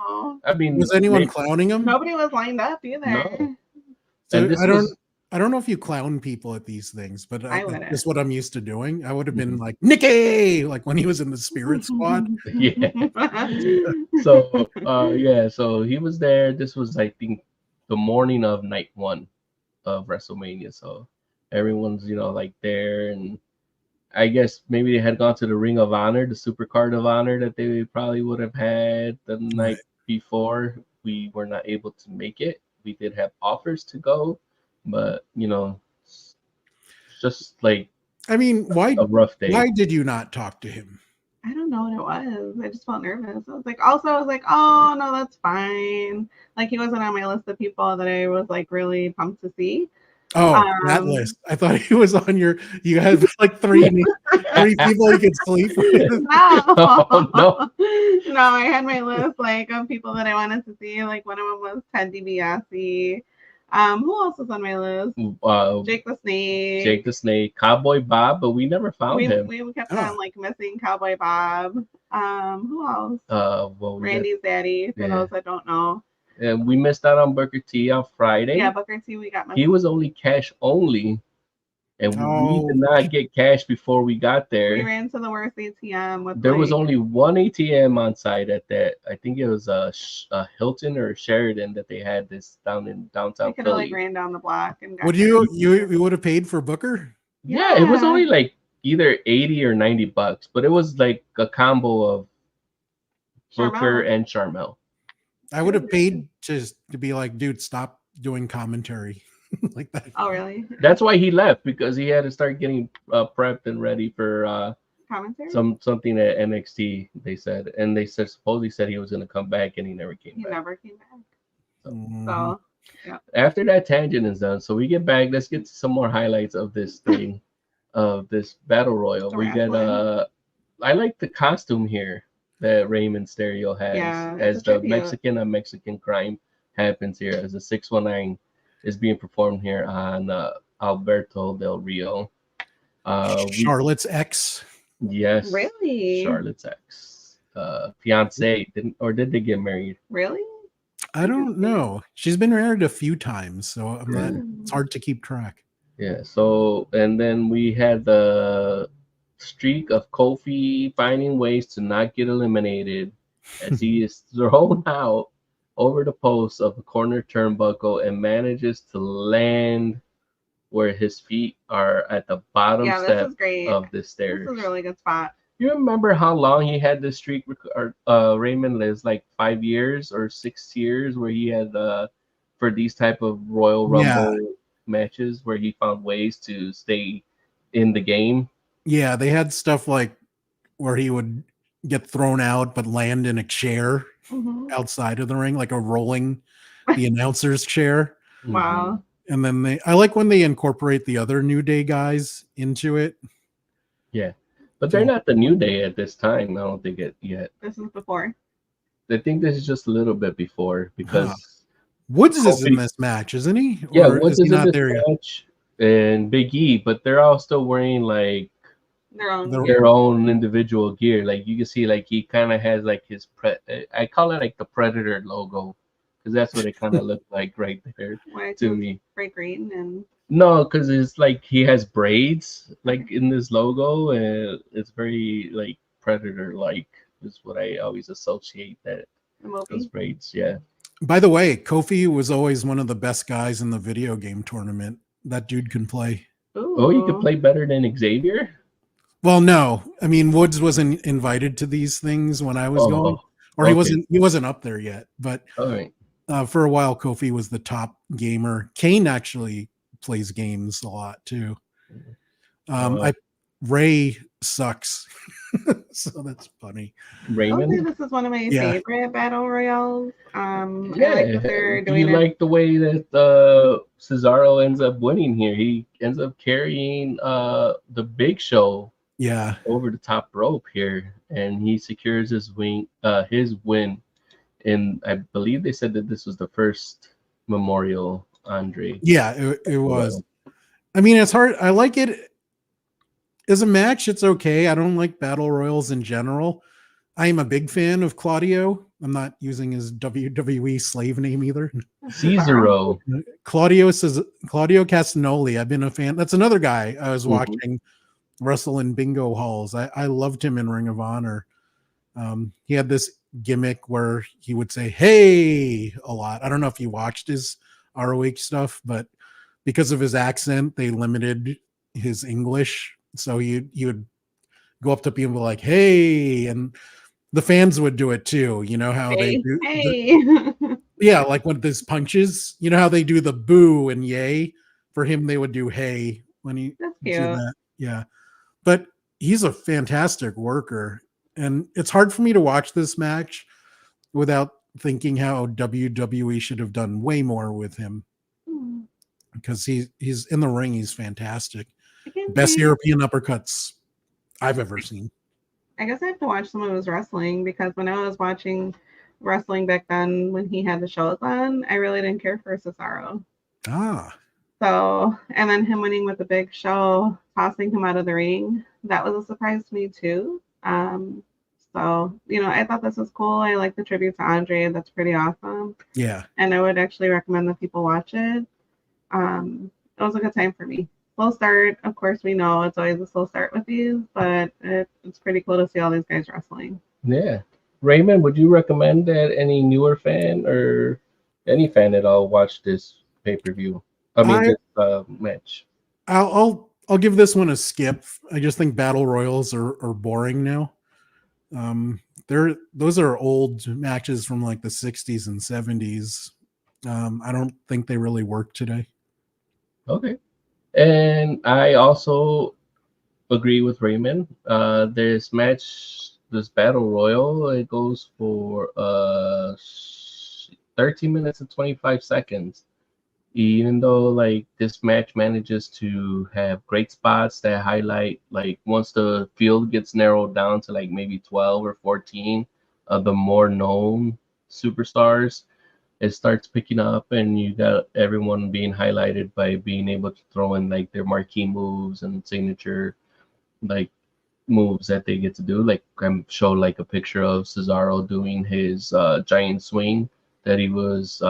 I mean, was anyone clowning him? Nobody was lined up either. No. So I don't know if you clown people at these things, but that's what I'm used to doing. I would have been like, Nikki, like when he was in the Spirit Squad. Yeah. So he was there. This was, I think, the morning of night 1 of WrestleMania. So everyone's, like there. And I guess maybe they had gone to the Ring of Honor, the Super Card of Honor that they probably would have had the night before. We were not able to make it. We did have offers to go. But just like why a rough day. Why did you not talk to him? I don't know what it was. I just felt nervous. I was like, oh no, that's fine. Like he wasn't on my list of people that I was like really pumped to see. Oh, that list. I thought he was on your. You had like three people you could sleep with. No, Oh, no. no, I had my list like of people that I wanted to see. Like one of them was Ted DiBiase. Who else was on my list? Jake the Snake. Jake the Snake, Cowboy Bob, but we never found him. We kept on like missing Cowboy Bob. Who else? Well, Randy's daddy. For those that don't know. And we missed out on Booker T on Friday. Yeah, Booker T. We got. He was only cash only, and we did not get cash before we got there. We ran to the worst ATM. There was only one ATM on site at that. I think it was a Hilton or Sheridan that they had this down in downtown. We could have like ran down the block and got. Would you would have paid for Booker? Yeah, it was only like either $80 or $90, but it was like a combo of Booker and Charmel. I would have paid just to be like, dude, stop doing commentary like that. Oh, really? That's why he left, because he had to start getting prepped and ready for commentary. Something at NXT. They said, and they supposedly said he was going to come back, and he never came back. He never came back. So yeah. After that tangent is done, so we get back. Let's get to some more highlights of this thing, of this battle royal. We get I like the costume here that Raymond Stereo has as the Mexican on Mexican crime happens here, as the 619 is being performed here on Alberto Del Rio. Charlotte's ex. Yes. Really? Charlotte's ex. Fiance. Did they get married? Really? I don't know. She's been married a few times, so it's hard to keep track. Yeah. So, and then we had the streak of Kofi finding ways to not get eliminated as he is thrown out over the post of the corner turnbuckle and manages to land where his feet are at the bottom step of the stairs. This is a really good spot. You remember how long he had this streak? Raymond lives like 5 years or 6 years where he had for these type of Royal Rumble matches where he found ways to stay in the game. Yeah, they had stuff like where he would get thrown out but land in a chair outside of the ring, like a rolling the announcer's chair. Wow. And then I like when they incorporate the other New Day guys into it. Yeah. But they're not the New Day at this time. I don't think it yet. This is before. I think this is just a little bit before, because Woods is in this match, isn't he? Yeah, Woods is in this match, and Big E, but they're all still wearing like their own individual gear. Like you can see, like he kind of has like his I call it like the Predator logo, because that's what it kind of looked like right there to me. Bright green and. No, because it's like he has braids like in this logo, and it's very like Predator like is what I always associate those braids. Yeah. By the way, Kofi was always one of the best guys in the video game tournament. That dude can play. Ooh. Oh, you could play better than Xavier? Well, no. I mean, Woods wasn't invited to these things when I was going, or he wasn't up there yet. But for a while, Kofi was the top gamer. Kane actually plays games a lot too. Ray sucks, so that's funny. Raymond, this is one of my favorite battle royals. I like that they're doing. Do you like the way that Cesaro ends up winning here? He ends up carrying the Big Show over the top rope here, and he secures his win. And I believe they said that this was the first Memorial Andre. Yeah, it was. I mean, it's hard. I like it as a match. It's okay. I don't like battle royals in general. I am a big fan of Claudio. I'm not using his WWE slave name either. Cesaro. Claudio Castagnoli. I've been a fan. That's another guy I was watching wrestle in bingo halls. I loved him in Ring of Honor. He had this gimmick where he would say "Hey" a lot. I don't know if you watched his ROH stuff, but because of his accent, they limited his English. So you would go up to people like, "Hey," and the fans would do it too. You know how they do? Yeah, like when there's punches. You know how they do the boo and yay? For him, they would do "Hey" when he do that. Yeah, but he's a fantastic worker, and it's hard for me to watch this match without thinking how WWE should have done way more with him. because he's in the ring. He's fantastic. I can't Best say- European uppercuts I've ever seen. I guess I have to watch some of his wrestling, because when I was watching wrestling back then, when he had the shows on, I really didn't care for Cesaro. Ah, So, and then him winning with the Big Show, tossing him out of the ring, that was a surprise to me too. So, I thought this was cool. I like the tribute to Andre. That's pretty awesome. yeah. And I would actually recommend that people watch it. It was a good time for me. Slow start. Of course, we know it's always a slow start with these, but it's pretty cool to see all these guys wrestling. Yeah. Raymond, would you recommend that any newer fan or any fan at all watch this pay-per-view? This match. I'll give this one a skip. I just think battle royals are boring now. Those are old matches from like the 60s and 70s. I don't think they really work today. Okay. And I also agree with Raymond. This match, this battle royal, it goes for 13 minutes and 25 seconds. Even though like this match manages to have great spots that highlight, like once the field gets narrowed down to like maybe 12 or 14 of the more known superstars, it starts picking up, and you got everyone being highlighted by being able to throw in like their marquee moves and signature like moves that they get to do. Like I'm showed like a picture of Cesaro doing his giant swing that he was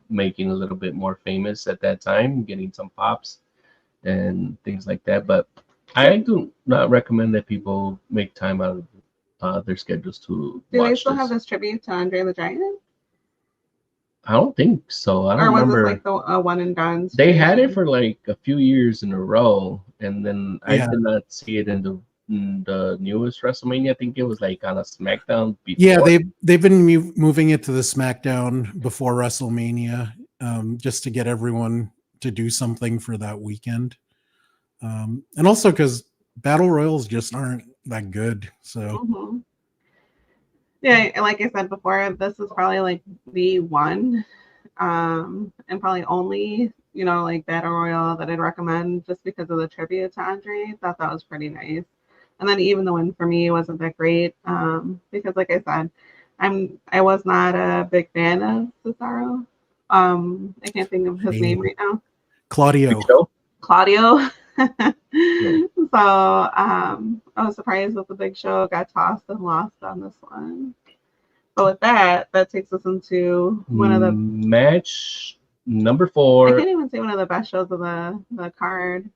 making a little bit more famous at that time, getting some pops and things like that. But I do not recommend that people make time out of their schedules to Do watch they still this. have this tribute to Andre the Giant? I don't think so. I don't Or was remember. this like the one and done? They had it situation? for like a few years in a row, and then I Yeah. did not see it in the newest WrestleMania. I think it was like on a SmackDown before. Yeah, they've been moving it to the SmackDown before WrestleMania, just to get everyone to do something for that weekend, and also because battle royals just aren't that good. So Mhm. Yeah, like I said before, this is probably like the one, and probably only, like battle royal that I'd recommend, just because of the tribute to Andre. Thought that was pretty nice. And then even the win for me wasn't that great, because like I said, I was not a big fan of Cesaro. I can't think of his name right now. Claudio. Big Show? Claudio. Yeah. So I was surprised that the Big Show got tossed and lost on this one. But with that takes us into one of the match number I 4, can't even say one of the best shows of the card.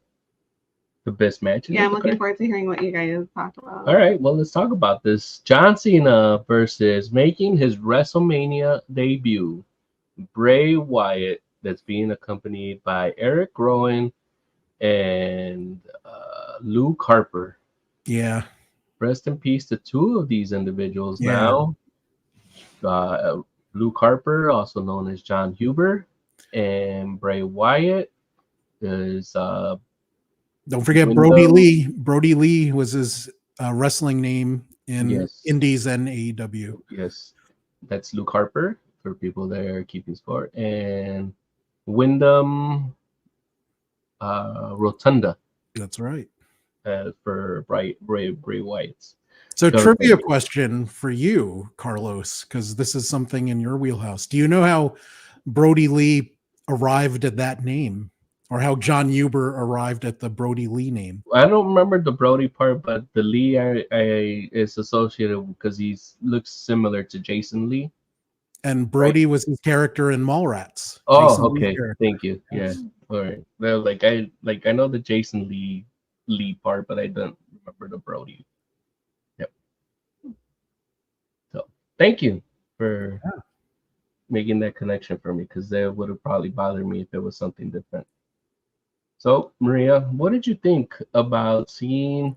the best matches. Yeah, I'm of the looking card. forward to hearing what you guys talk about. All right, well, let's talk about this. John Cena versus, making his WrestleMania debut, Bray Wyatt, that's being accompanied by Eric Rowan and Luke Harper. Yeah. Rest in peace to two of these individuals Yeah. now. Luke Harper, also known as John Huber, and Bray Wyatt is Don't forget Brody Lee. Brody Lee was his wrestling name in Indies and AEW. Yes, that's Luke Harper for people that are keeping score, and Wyndham Rotunda. That's right. For Bray Wyatt. So trivia question for you, Carlos, because this is something in your wheelhouse. Do you know how Brody Lee arrived at that name, or how John Huber arrived at the Brody Lee name? I don't remember the Brody part, but the Lee is associated because he looks similar to Jason Lee. And Brody was his character in Mallrats. Oh, Jason okay. Thank you. Yeah. All right. Well, I know the Jason Lee part, but I don't remember the Brody. Yep. So thank you for making that connection for me, because that would have probably bothered me if it was something different. So Maria, what did you think about seeing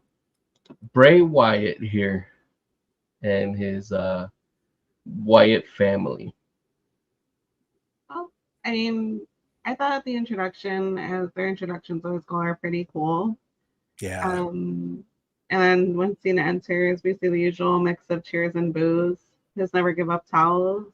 Bray Wyatt here and his Wyatt family? Well, I mean, I thought the introduction, as their introductions always go, are pretty cool. Yeah. And then when Cena enters, we see the usual mix of cheers and boos. His never give up towels,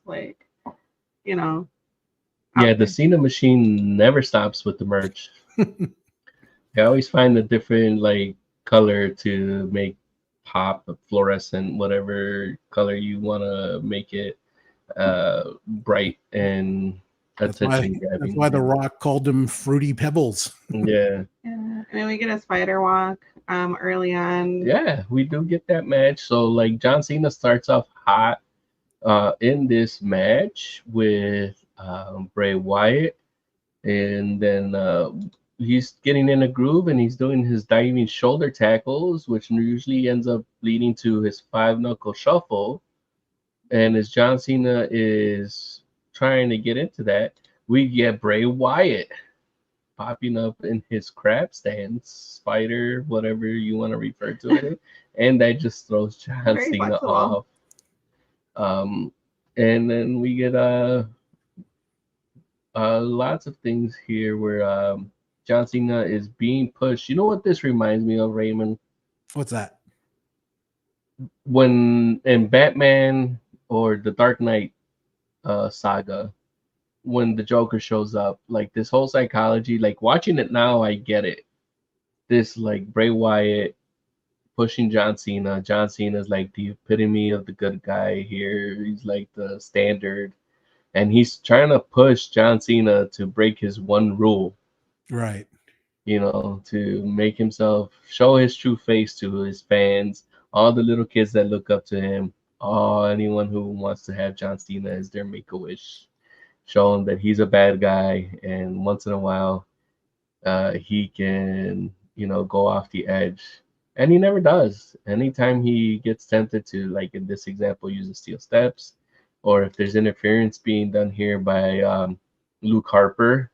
Yeah, the Cena machine never stops with the merch. I always find a different like color to make pop, fluorescent, whatever color you want to make it bright and attention That's grabbing. why The Rock called them Fruity Pebbles. Yeah. Yeah. And then we get a spider walk early on. Yeah, we do get that match. So like John Cena starts off hot in this match with Bray Wyatt, and then he's getting in a groove and he's doing his diving shoulder tackles, which usually ends up leading to his five knuckle shuffle. And as John Cena is trying to get into that, we get Bray Wyatt popping up in his crab stance, spider, whatever you want to refer to it, and that just throws John Very Cena flexible. off. And then we get lots of things here where John Cena is being pushed. You know what this reminds me of, Raymond? What's that? When in Batman or the Dark Knight saga, when the Joker shows up, like this whole psychology, like watching it now, I get it. This like Bray Wyatt pushing John Cena. John Cena's like the epitome of the good guy here. He's like the standard. And he's trying to push John Cena to break his one rule. Right. You know, to make himself show his true face to his fans, all the little kids that look up to him, anyone who wants to have John Cena as their make-a-wish. Show him that he's a bad guy, and once in a while, he can, go off the edge. And he never does. Anytime he gets tempted to, like in this example, use the steel steps, or if there's interference being done here by Luke Harper,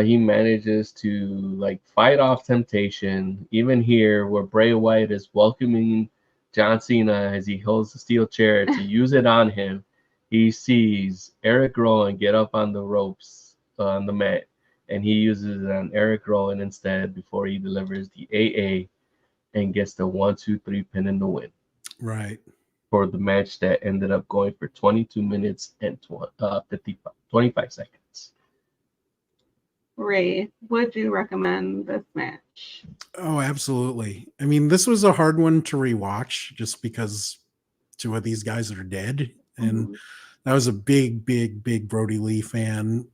he manages to like fight off temptation. Even here, where Bray Wyatt is welcoming John Cena as he holds the steel chair to use it on him, he sees Eric Rowan get up on the ropes on the mat, and he uses it on Eric Rowan instead before he delivers the AA and gets the 1-2-3 pin in the win. Right. For the match that ended up going for 22 minutes and 25 seconds. Ray, would you recommend this match? Oh, absolutely. I mean, this was a hard one to rewatch just because two of these guys are dead. And I was a big Brody Lee fan.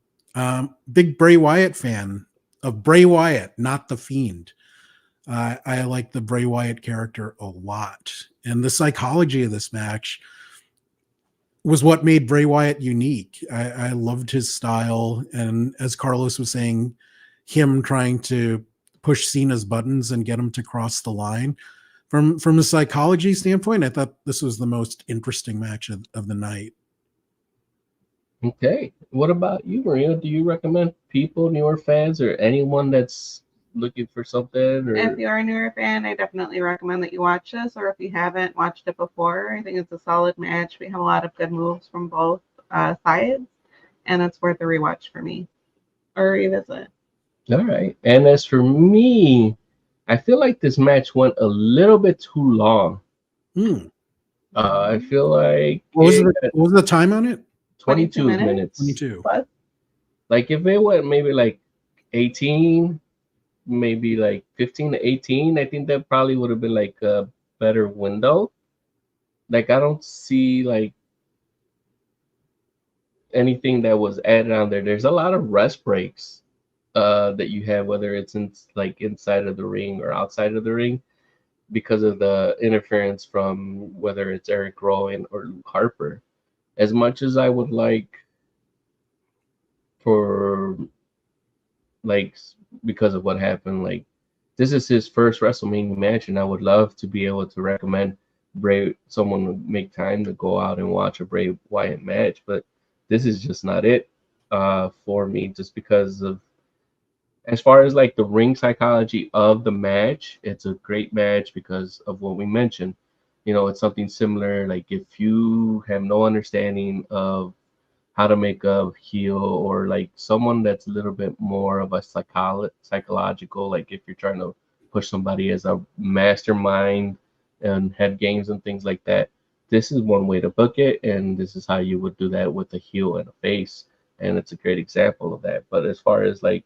Big Bray Wyatt fan of Bray Wyatt, not The Fiend. I like the Bray Wyatt character a lot. And the psychology of this match was what made Bray Wyatt unique. I loved his style. And as Carlos was saying, him trying to push Cena's buttons and get him to cross the line. From a psychology standpoint, I thought this was the most interesting match of the night. Okay. What about you, Maria? Do you recommend people, newer fans, or anyone that's looking for something? Or... If you're a newer fan, I definitely recommend that you watch this, or if you haven't watched it before, I think it's a solid match. We have a lot of good moves from both sides, and it's worth a rewatch for me or revisit. All right. And as for me, I feel like this match went a little bit too long. I feel like what was the time on it? 22 minutes. 22. What? Like if it went maybe like 18, maybe like 15 to 18, I think that probably would have been like a better window. Like I don't see like anything that was added on there. There's a lot of rest breaks that you have, whether it's in like inside of the ring or outside of the ring, because of the interference from whether it's Eric Rowan or Luke Harper. As much as I would like for like, because of what happened, like this is his first WrestleMania match, and I would love to be able to recommend someone would make time to go out and watch a Bray Wyatt match, but this is just not it for me, just because of, as far as like the ring psychology of the match, it's a great match because of what we mentioned. It's something similar. Like if you have no understanding of how to make a heel, or like someone that's a little bit more of a psychological, like if you're trying to push somebody as a mastermind and head games and things like that, this is one way to book it, and this is how you would do that with a heel and a face. and it's a great example of that. But as far as like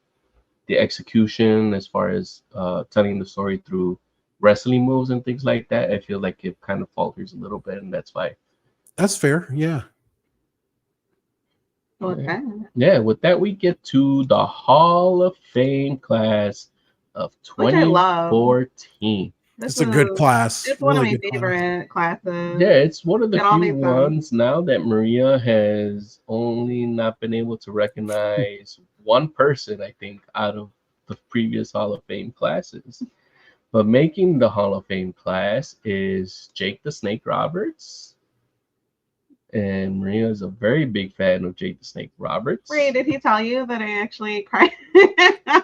the execution, as far as telling the story through wrestling moves and things like that, I feel like it kind of falters a little bit, and that's why. That's fair. Yeah. Okay. Yeah, with that, we get to the Hall of Fame class of Which I love. 2014. It's a good class. It's one Really of my good class. favorite classes. Yeah, it's one of the It all few makes sense. ones now that Maria has only not been able to recognize one person, I think, out of the previous Hall of Fame classes. But making the Hall of Fame class is Jake the Snake Roberts. And Maria is a very big fan of Jake the Snake Roberts. Ray, did he tell you that I actually cried?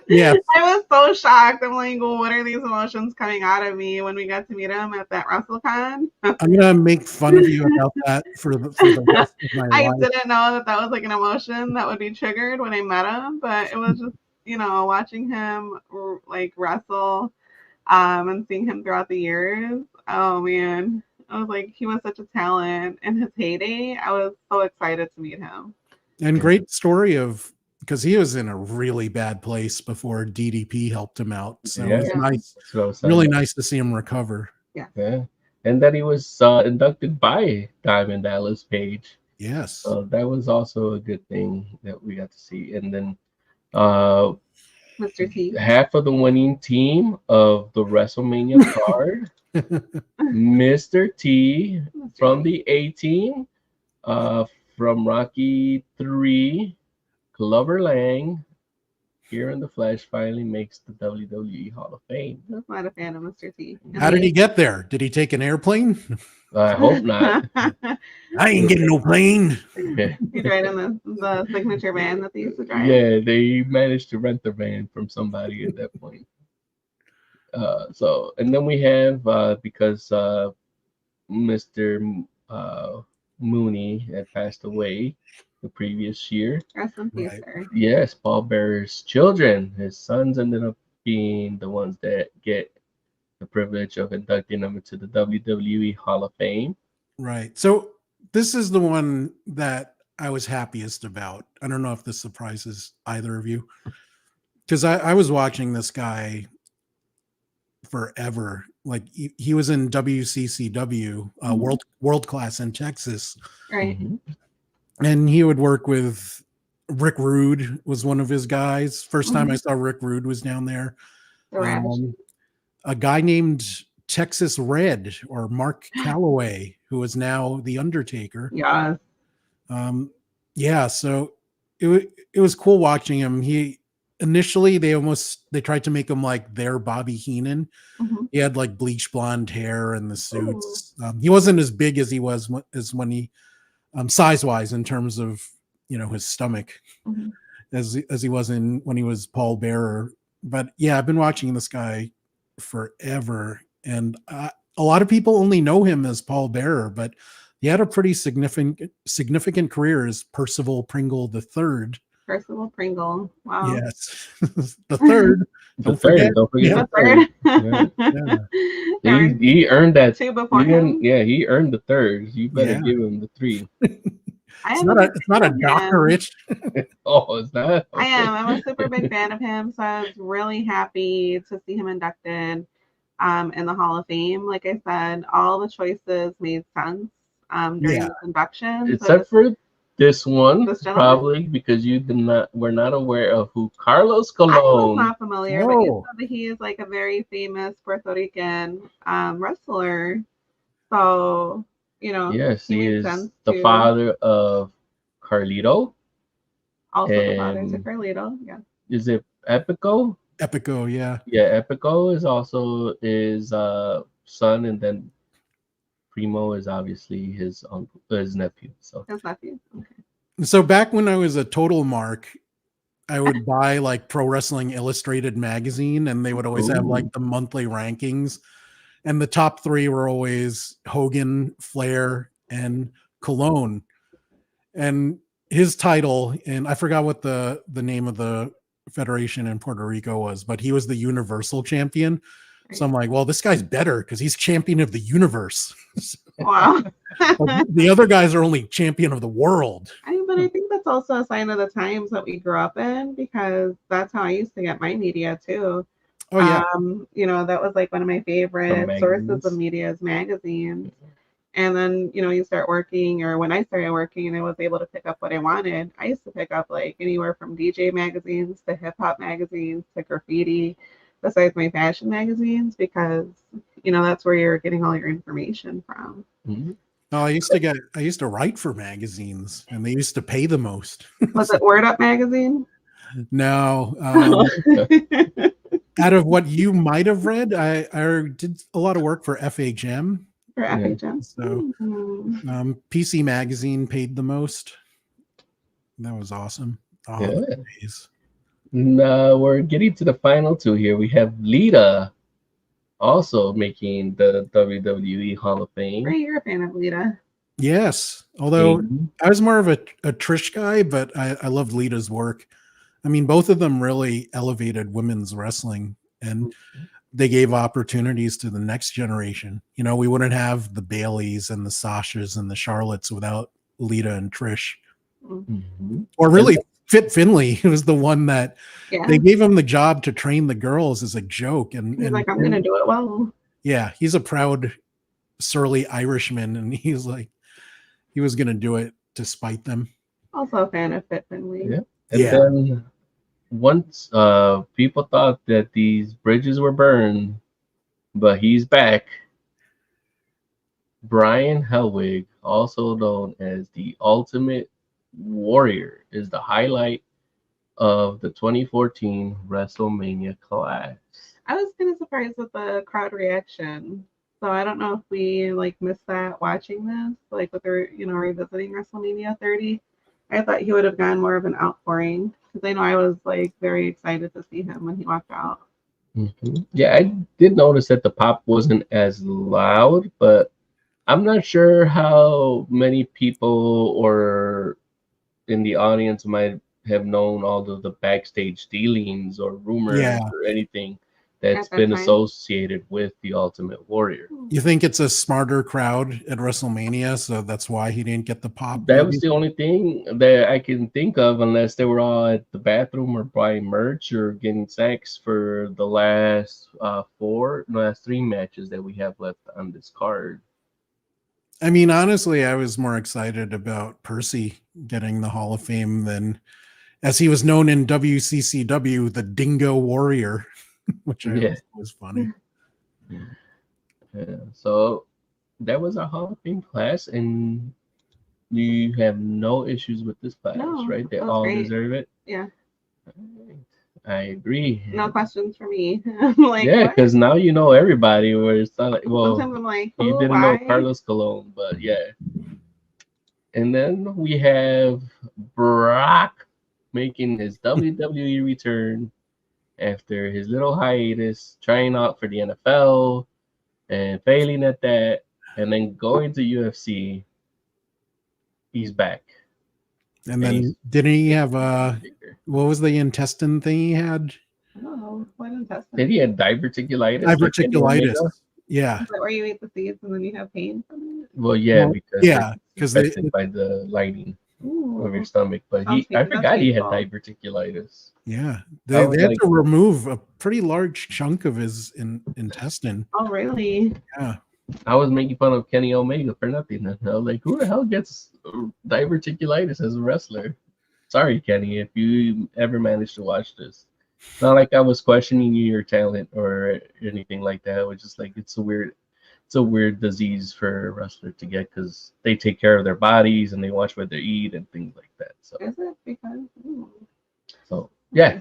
Yeah. I was so shocked. I'm like, well, what are these emotions coming out of me when we got to meet him at that WrestleCon? I'm gonna make fun of you about that for the rest of my I life. didn't know that was like an emotion that would be triggered when I met him, but it was just, watching him like wrestle and seeing him throughout the years. Oh man, I was like, he was such a talent in his heyday. I was so excited to meet him. And great story of, because he was in a really bad place before DDP helped him out. So it was nice, really nice to see him recover. Yeah. And that he was inducted by Diamond Dallas Page. Yes. So that was also a good thing that we got to see. And then Mr. T. half of the winning team of the WrestleMania card, Mr. T from the A team, from Rocky 3, Glover Lang, here in the flesh, finally makes the WWE Hall of Fame. I was not a fan of Mr. T. How did he get there? Did he take an airplane? I hope not. I ain't getting no plane. He's riding the signature van that they used to drive. Yeah, they managed to rent the van from somebody at that point. And then we have, because Mr. Mooney had passed away the previous year. Rest in peace, sir. Yes, Paul Bearer's children, his sons, ended up being the ones that get the privilege of inducting him into the WWE Hall of Fame. Right. So this is the one that I was happiest about. I don't know if this surprises either of you, because I was watching this guy forever. Like he was in WCCW, World Class in Texas, right? And he would work with Rick Rude, was one of his guys. First time I saw Rick Rude was down there. A guy named Texas Red, or Mark Calloway, who is now the Undertaker. Yeah. So it was cool watching him. He initially they tried to make him like their Bobby Heenan. He had like bleach blonde hair and the suits. He wasn't as big as he was when he size wise in terms of his stomach as he was when he was Paul Bearer. But yeah, I've been watching this guy forever, and a lot of people only know him as Paul Bearer, but he had a pretty significant career as Percival Pringle III. Percival Pringle. Wow. Yes. the third. Don't forget the third. Yeah. He earned that. Two before him. Yeah, he earned the third. You better give him the 3. It's not a doctorate. Oh, it's not? Okay. I'm a super big fan of him, so I was really happy to see him inducted in the Hall of Fame. Like I said, all the choices made sense during this induction. Except for this one, probably because you were not aware of who Carlos Colon. I was not familiar, but you said that he is like a very famous Puerto Rican wrestler. So, yes, he is the father of Carlito. Also the father to Carlito, yeah. Is it Epico? Epico, yeah. Yeah, Epico is also his son, and then Primo is obviously his nephew. So his nephew. Okay. So back when I was a total mark, I would buy like Pro Wrestling Illustrated magazine, and they would always have like the monthly rankings, and the top 3 were always Hogan, Flair, and Colon. And his title, and I forgot what the name of the federation in Puerto Rico was, but he was the Universal Champion. So I'm like, well, this guy's better because he's champion of the universe. Wow. The other guys are only champion of the world. But I think the it's also a sign of the times that we grew up in, because that's how I used to get my media too. Oh yeah. That was like one of my favorite sources of magazines. media is magazines. And then, you start working, or when I started working and I was able to pick up what I wanted, I used to pick up like anywhere from DJ magazines to hip hop magazines to graffiti, besides my fashion magazines, because, that's where you're getting all your information from. Mm-hmm. No, I used to write for magazines, and they used to pay the most. Was it Word Up magazine? No, out of what you might have read, I did a lot of work for FHM. For FHM. So, PC Magazine paid the most. That was awesome. Days. Now we're getting to the final two here. We have Lita also making the WWE Hall of Fame. Ray, you're a fan of Lita. Yes, although I was more of a Trish guy, but I loved Lita's work. I mean, both of them really elevated women's wrestling, and they gave opportunities to the next generation. We wouldn't have the Baileys and the Sashas and the Charlottes without Lita and Trish. Mm-hmm. Or really, Fit Finlay was the one that they gave him the job to train the girls as a joke. And he's like, I'm going to do it well. Yeah, he's a proud, surly Irishman, and he's like, he was going to do it to spite them. Also a fan of Fit Finlay. Yeah. And then once people thought that these bridges were burned, but he's back. Brian Helwig, also known as the Ultimate Warrior, is the highlight of the 2014 WrestleMania class. I was kind of surprised with the crowd reaction. So I don't know if we missed that watching this, with the revisiting WrestleMania 30. I thought he would have gone more of an outpouring, because I know I was very excited to see him when he walked out. Mm-hmm. Yeah, I did notice that the pop wasn't as loud, but I'm not sure how many people or in the audience might have known all of the backstage dealings or rumors or anything that's been associated with the Ultimate Warrior. You think it's a smarter crowd at WrestleMania, so that's why he didn't get the pop? That was the only thing that I can think of, unless they were all at the bathroom or buying merch or getting sex for the last three matches that we have left on this card. I mean, honestly, I was more excited about Percy getting the Hall of Fame than, as he was known in WCCW, the Dingo Warrior, which I thought was funny. Yeah, so that was our Hall of Fame class, and you have no issues with this class, right? They all deserve it. Yeah. I agree. No questions for me. Because now you know everybody. Where it's not sometimes I'm like, you didn't know Carlos Colon, but And then we have Brock making his WWE return after his little hiatus, trying out for the NFL and failing at that, and then going to UFC. He's back. And then didn't he have what was the intestine thing he had? Oh, what intestine? Did he have diverticulitis? Diverticulitis. Yeah. Is that where you eat the seeds and then you have pain from it? Well, because by the lining of your stomach. But I forgot he had diverticulitis. Yeah, they had to remove a pretty large chunk of his intestine. Oh, really? Yeah. I was making fun of Kenny Omega for nothing. I was like, who the hell gets diverticulitis as a wrestler? Sorry, Kenny, if you ever managed to watch this. It's not like I was questioning your talent or anything like that. It was just like it's a weird disease for a wrestler to get, because they take care of their bodies and they watch what they eat and things like that. So is it because? So yeah,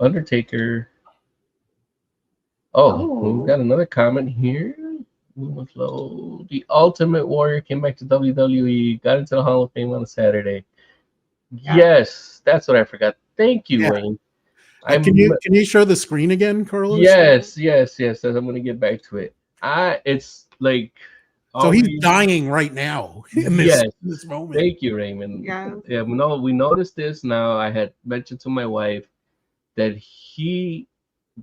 Undertaker. We've got another comment here. The Ultimate Warrior came back to WWE, got into the Hall of Fame on a Saturday. Yeah. Yes, that's what I forgot. Thank you, Wayne. Can you show the screen again, Carlos? Yes. I'm going to get back to it. It's like so he's dying right now. In this moment. Thank you, Raymond. Yeah. We noticed this now. I had mentioned to my wife that he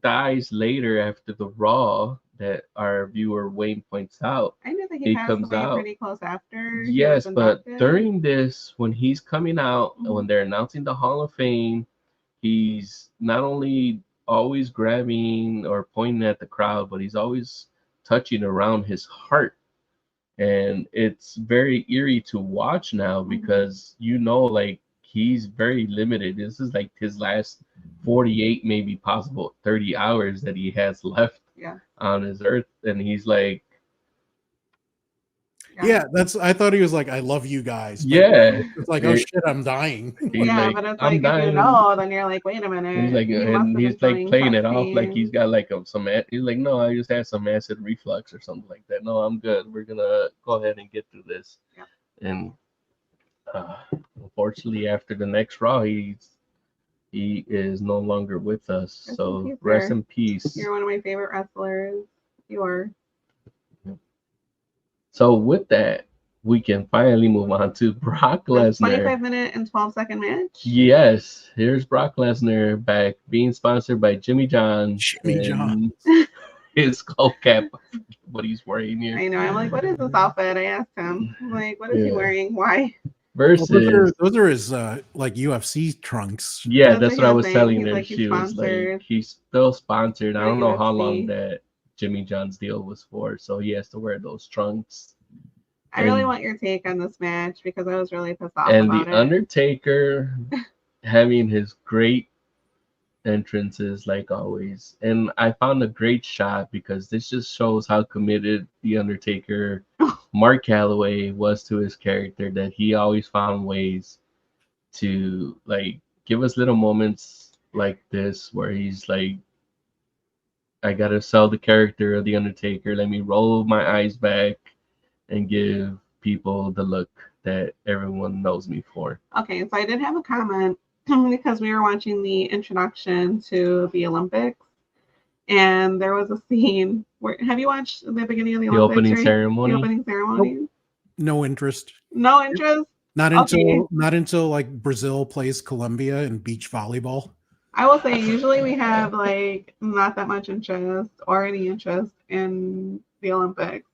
dies later after the Raw that our viewer Wayne points out, I knew that he he passed comes away out. pretty close after he was Yes, but inducted. during this, when he's coming out, and when Mhm. they're announcing the Hall of Fame, he's not only always grabbing or pointing at the crowd, but he's always touching around his heart. And it's very eerie to watch now Mhm. because like he's very limited. This is like his last 48, maybe possible 30 hours that he has left Yeah. on his earth, and he's like, Yeah, that's. I thought he was like, "I love you guys," but yeah, it's like, "Oh shit, I'm dying." he's Yeah, like, but it's I'm like if you dying. know, then you're like, wait a He's minute, like, he must and have been he's like feeling playing such it off like he's pain. got like he's like, no, I just had some acid reflux or something like that. No, I'm good. We're gonna go ahead and get through this. Yeah. And uh, unfortunately, after the next Raw, he is no longer with us. Rest in So peace, rest sir. in peace. You're one of my favorite wrestlers. You are. So with that, we can finally move on to Brock The Lesnar. 25-minute and 12-second match. Yes, here's Brock Lesnar back, being sponsored by Jimmy John. Jimmy John. His skull cap, what he's wearing here. I know. I'm like, what is this outfit? I asked him. I'm like, what is he Yeah. wearing? Why? Well, Versus, those are his like UFC trunks. yeah, That's that's what what I he was was saying. telling He's her. like, he's She was like, sponsored he's still sponsored. I by don't know how UFC. long that Jimmy John's deal was for, so he has to wear those trunks. I really And- want your take on this match because I was really pissed off And about the it. Undertaker having his great entrances like always. And I found a great shot because this just shows how committed the Undertaker, Mark Calloway, was to his character, that he always found ways to like give us little moments like this where he's like, I gotta sell the character of the Undertaker, let me roll my eyes back and give people the look that everyone knows me for. Okay, so I did have a comment because we were watching the introduction to the Olympics, and there was a scene where have you watched the beginning of the The Olympics? opening Right? ceremony. The opening ceremony. No interest. No interest. Not Okay. until like Brazil plays Colombia in beach volleyball. I will say usually we have like not that much interest or any interest in the Olympics.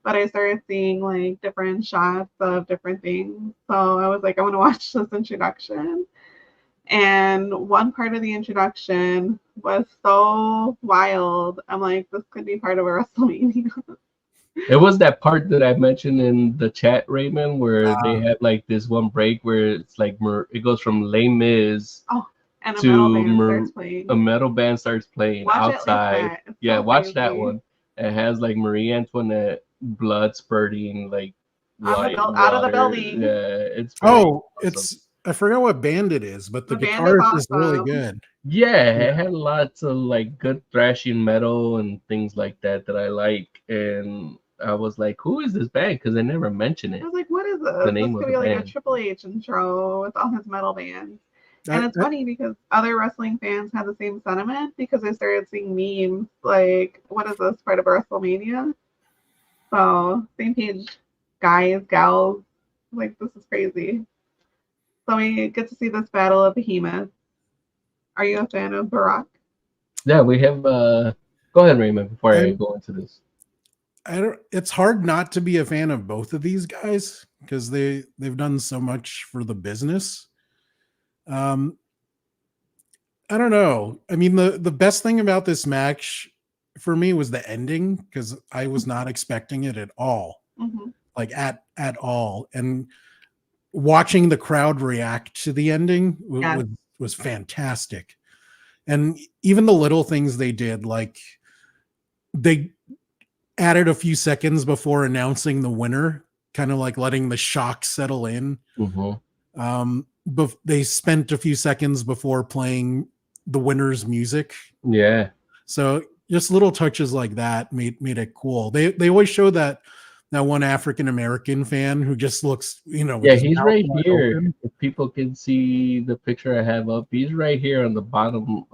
But I started seeing like different shots of different things. So I was like, I want to watch this introduction. And one part of the introduction was so wild. I'm like, this could be part of a WrestleMania. It was that part that I mentioned in the chat, Raymond, where they had like this one break where it's like it goes from Les Mis And a to metal band starts playing. a metal band starts playing Watch outside. It like that. It's Yeah, so watch that crazy. one. It has like Marie Antoinette, blood spurting, like white out of the water. building. Yeah, it's very Oh, awesome. it's I forgot what band it is, but the band is guitarist is really awesome. good. Yeah, it had lots of like good thrashing metal and things like that I like. And I was like, who is this band? Because they never mention it. I was like, what is this? The name This of could be the like a band. Triple H intro with all his metal bands. And it's funny because other wrestling fans had the same sentiment because I started seeing memes like, what is this, part of WrestleMania? So, same page, guys, gals. Like, this is crazy. So, we get to see this battle of behemoths. Are you a fan of Barack? Yeah, we have. Go ahead, Raymond, before I go into this. It's hard not to be a fan of both of these guys because they've done so much for the business. I don't know. I mean, the best thing about this match for me was the ending because I was not expecting it at all, like at all. And watching the crowd react to the ending was fantastic. And even the little things they did, like they added a few seconds before announcing the winner, kind of like letting the shock settle in. But they spent a few seconds before playing the winner's music. Yeah. So just little touches like that made it cool. They always show that one African American fan who just looks, Yeah, he's right here. Open. If people can see the picture I have up, he's right here on the bottom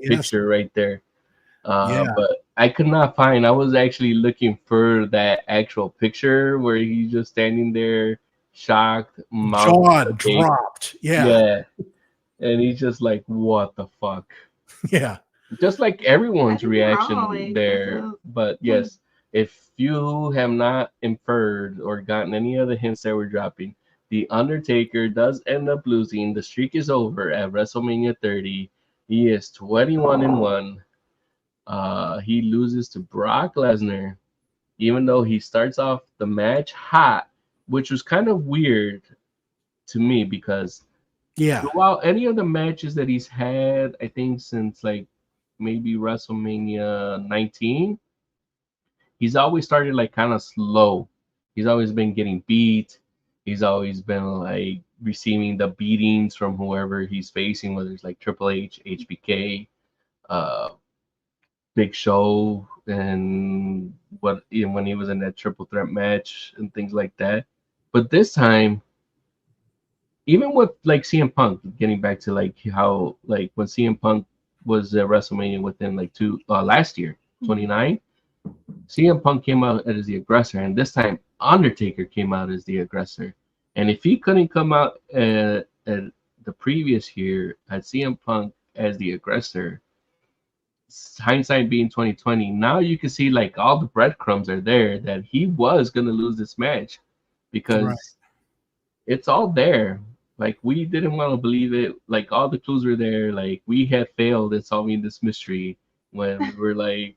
picture right there. But I could not find. I was actually looking for that actual picture where he's just standing there, shocked, jaw dropped. Yeah, and he's just like, "What the fuck?" Yeah, just like everyone's think they're all reaction like, there. this is- But yes, if you have not inferred or gotten any of the hints that we're dropping, the Undertaker does end up losing. The streak is over at WrestleMania 30. He is 21-1. He loses to Brock Lesnar, even though he starts off the match hot, which was kind of weird to me because Yeah. throughout any of the matches that he's had, I think since like maybe WrestleMania 19, he's always started like kind of slow. He's always been getting beat. He's always been like receiving the beatings from whoever he's facing, whether it's like Triple H, HBK, uh, Big Show, and what even when he was in that triple threat match and things like that. But this time, even with like CM Punk, getting back to like how like when CM Punk was at WrestleMania within like two last year, 29, CM Punk came out as the aggressor, and this time Undertaker came out as the aggressor. And if he couldn't come out at the previous year at CM Punk as the aggressor, hindsight being 2020, now you can see like all the breadcrumbs are there that he was gonna lose this match because Right. it's all there. Like we didn't want to believe it. Like all the clues were there. Like we had failed in solving this mystery when we were like,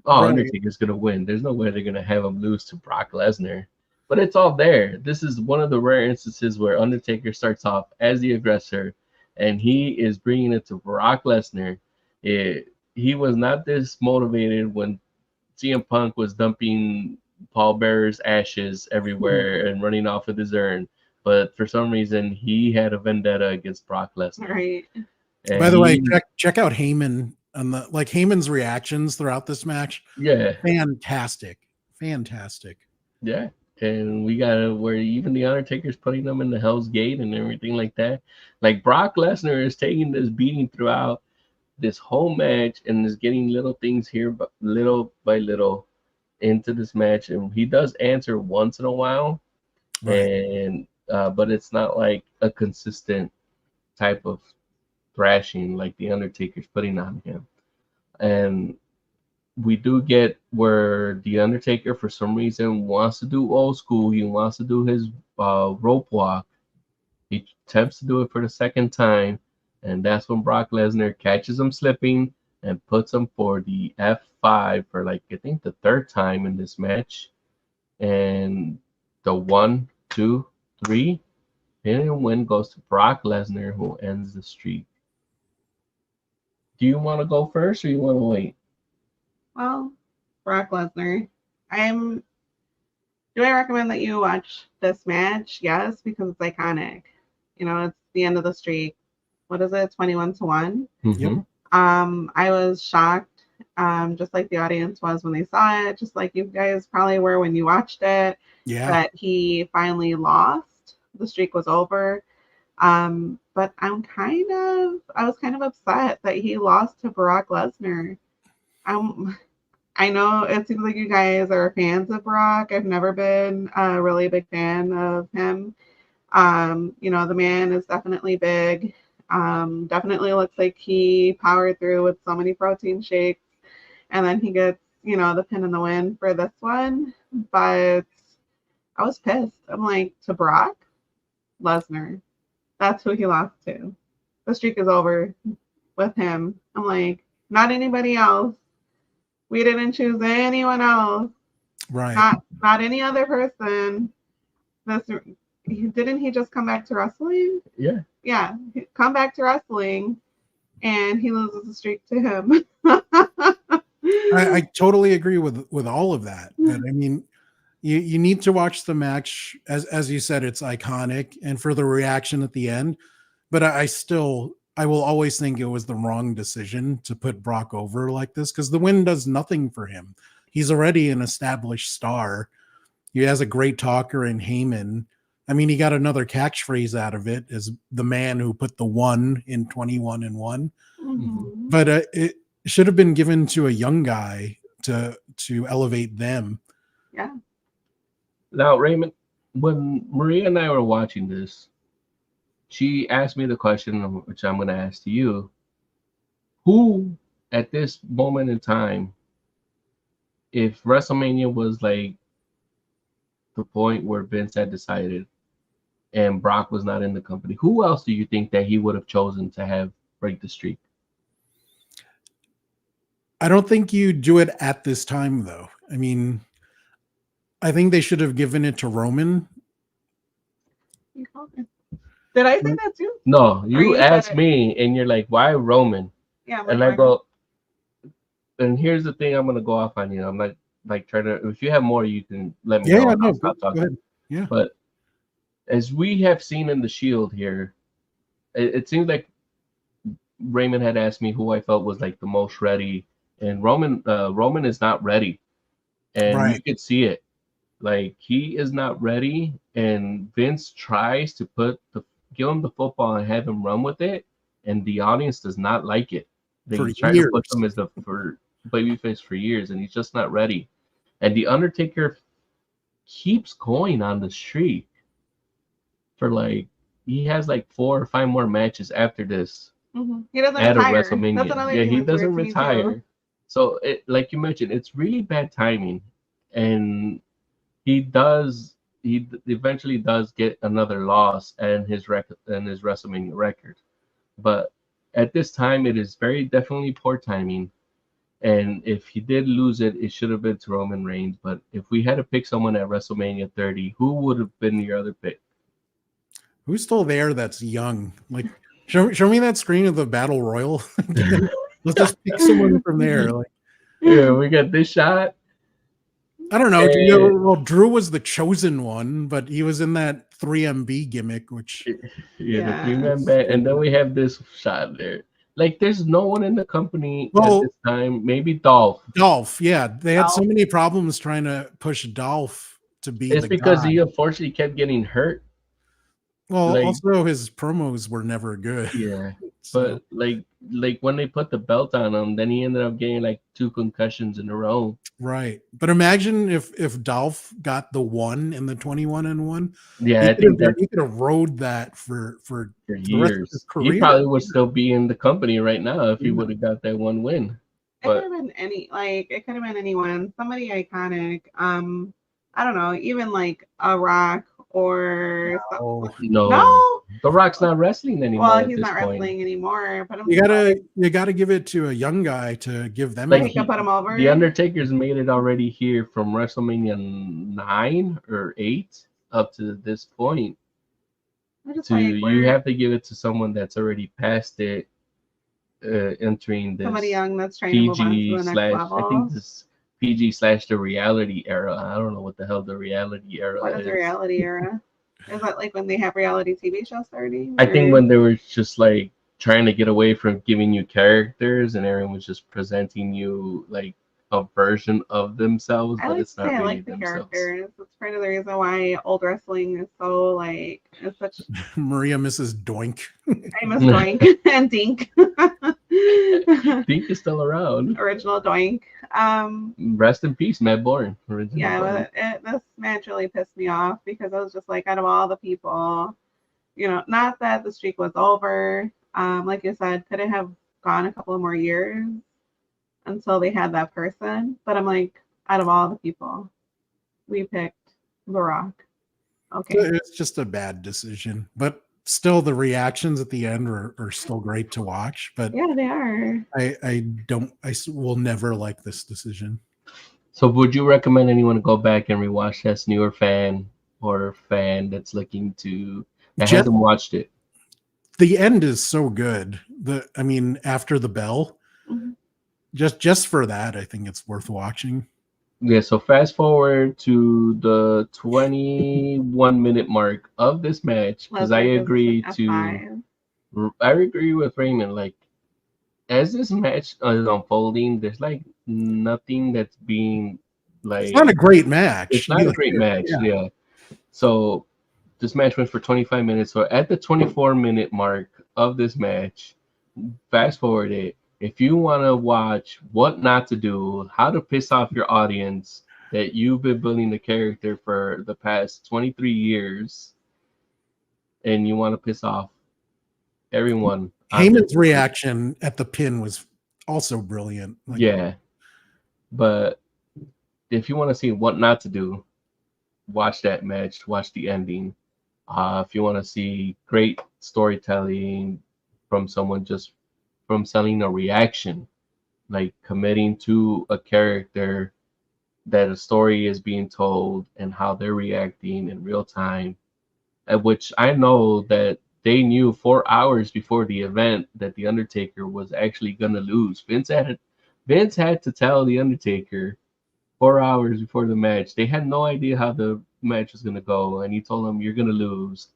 "Oh, Right. Undertaker's gonna win. There's no way they're gonna have him lose to Brock Lesnar." But it's all there. This is one of the rare instances where Undertaker starts off as the aggressor, and he is bringing it to Brock Lesnar. He was not this motivated when CM Punk was dumping Paul Bearer's ashes everywhere and running off with his urn. But for some reason, he had a vendetta against Brock Lesnar. Right. And By the way, check out Heyman and Heyman's reactions throughout this match. yeah, Fantastic. yeah. And we got where even the Undertaker's putting them in the Hell's Gate and everything like that. Like Brock Lesnar is taking this beating throughout this whole match and is getting little things here, but little by little into this match. And he does answer once in a while, Right. and but it's not like a consistent type of thrashing like the Undertaker's putting on him. And we do get where the Undertaker, for some reason, wants to do old school. He wants to do his rope walk. He attempts to do it for the second time, and that's when Brock Lesnar catches him slipping and puts him for the F5 for like I think the third time in this match. And the 1, 2, 3, and win goes to Brock Lesnar, who ends the streak. Do you want to go first, or you want to wait? Well, Brock Lesnar. Do I recommend that you watch this match? Yes, because it's iconic. You know, it's the end of the streak. What is it? 21-1. Mhm. I was shocked, just like the audience was when they saw it, just like you guys probably were when you watched it, Yeah. that he finally lost. The streak was over. But I was kind of upset that he lost to Brock Lesnar. I know it seems like you guys are fans of Brock. I've never been a really big fan of him. You know, the man is definitely big. Definitely looks like he powered through with so many protein shakes. And then he gets, you know, the pin in the win for this one. But I was pissed. I'm like, to Brock Lesnar. That's who he lost to. The streak is over with him. I'm like, not anybody else. We didn't choose anyone else. Right. Not any other person. Didn't he just come back to wrestling? Yeah. Yeah, come back to wrestling, and he loses the streak to him. I totally agree with all of that. But I mean, you need to watch the match. As you said, it's iconic, and for the reaction at the end. But I will always think it was the wrong decision to put Brock over like this, because the win does nothing for him. He's already an established star. He has a great talker in Heyman. I mean, he got another catchphrase out of it as the man who put the 1 in 21-1. Mhm. But it should have been given to a young guy to elevate them. Yeah. Now, Raymond, when Maria and I were watching this, she asked me the question, which I'm going to ask to you. who at this moment in time, if WrestleMania was like the point where Vince had decided and Brock was not in the company, who else do you think that he would have chosen to have break the streak? I don't think you do it at this time, though. I mean, I think they should have given it to Roman. Did I say that too? No, you you asked said it. me, and you're like, "Why Roman?" Yeah, I'm And like, I go, and here's the thing: I'm gonna go off on you. I'm not like trying to. If you have more, you can let me know. Yeah, And no, I'll go stop talking. ahead. Yeah, But as we have seen in the Shield here, it seems like Raymond had asked me who I felt was like the most ready, and Roman is not ready, and you right. could see it. Like he is not ready, and Vince tries to give him the football and have him run with it, and the audience does not like it. For They try to years. put him as the for babyface for years, and he's just not ready. And the Undertaker keeps going on the streak for like he has like 4 or 5 more matches after this He doesn't at a retire. That's WrestleMania. another Yeah, thing he that's weird doesn't to me too. retire. So it, like you mentioned, it's really bad timing, and he does he eventually does get another loss and his WrestleMania record. But at this time, it is very definitely poor timing. And if he did lose it, it should have been to Roman Reigns. But if we had to pick someone at WrestleMania 30, who would have been your other pick? Who's still there that's young? Like, show me that screen of the Battle Royal. Let's just pick someone from there. Like, Yeah, we got this shot. I don't know. And, Well, Drew was the chosen one, but he was in that 3MB gimmick, which yeah, the Yeah. 3-man band. And then we have this shot there. Like, there's no one in the company at well, this time. Maybe Dolph. Dolph, yeah, they had so Dolph. many problems trying to push Dolph to be It's the because guy. he unfortunately kept getting hurt. Well, Like, also his promos were never good. yeah, So but like when they put the belt on him, then he ended up getting like 2 concussions in a row. right, but imagine if Dolph got the 1 in the 21-1, Yeah, I think that he could have rode that for for the rest of his years he career. probably would still be in the company right now if he Yeah. would have got that one win. It could But have been it could have been anyone, somebody iconic. I don't know, even like a Rock or Oh, no, The Rock's not wrestling anymore Well, at he's this not point. wrestling anymore. But I'm you gotta give it to a young guy to give them. Like he can put him over. The Undertaker's made it already here from WrestleMania 9 or 8 up to this point. You have to give it to someone that's already past it, entering this somebody young that's trying to move on to the next level. I think this PG / the reality era. I don't know what the hell the reality era What is the reality era? Is that like when they have reality TV shows starting? I think when they were just like trying to get away from giving you characters and everyone was just presenting you like a version of themselves, but it's not I really like the themselves. characters. That's part of the reason why old wrestling is so like it's such. Maria Mrs. Doink. I miss Doink and Dink. Dink is still around. Original Doink. Rest in peace, Matt Bourne. Yeah, this match really pissed me off because I was just like, out of all the people, not that the streak was over. Like you said, could it have gone a couple of more years until they had that person? But I'm like, out of all the people, we picked The Rock. Okay. It's just a bad decision, but still the reactions at the end are still great to watch. But yeah, they are. I will never like this decision. So would you recommend anyone to go back and rewatch this, newer fan or fan that's looking to that hasn't watched it? The end is so good. After the bell, just for that, I think it's worth watching. Yeah, so fast forward to the 21-minute mark of this match because I agree with Raymond. Like, as this match is unfolding, there's like nothing that's being like. It's not a great match. It's not a great match. Yeah. So this match went for 25 minutes. So at the 24-minute mark of this match, fast forward it. If you want to watch what not to do, how to piss off your audience that you've been building the character for the past 23 years, and you want to piss off everyone. Heyman's reaction at the pin was also brilliant. Like, Yeah, but if you want to see what not to do, watch that match. Watch the ending. If you want to see great storytelling from someone just from selling a reaction, like committing to a character that a story is being told and how they're reacting in real time, at which I know that they knew 4 hours before the event that the Undertaker was actually gonna lose. Vince had to tell the Undertaker 4 hours before the match. They had no idea how the match was gonna go, and he told them you're gonna lose.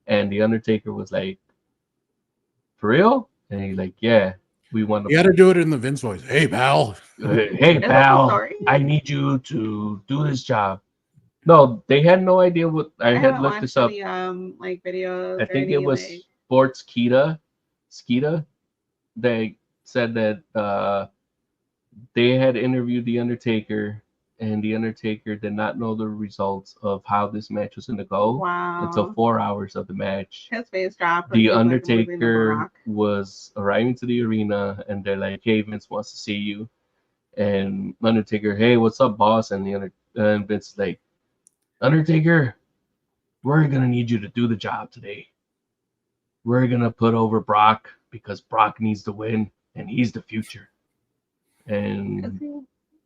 And the Undertaker was like, "For real?" And he's like, "Yeah, we want to." you got to do it in the Vince voice. Hey, pal. Hey, Is that the pal, story? I need you to do this job. No, they had no idea what I had haven't looked watched this up. any like videos I or think any it was like. Sports Skeeta. They said that they had interviewed the Undertaker, and the Undertaker did not know the results of how this match was going to go until Wow. 4 hours of the match. His face dropped. When The he was, like, losing to Undertaker Brock. was arriving to the arena, and they're like, "Hey, Vince wants to see you." And Undertaker, "Hey, what's up, boss?" And Vince is like, "Undertaker, we're gonna need you to do the job today. We're gonna put over Brock because Brock needs to win, and he's the future." Is And he?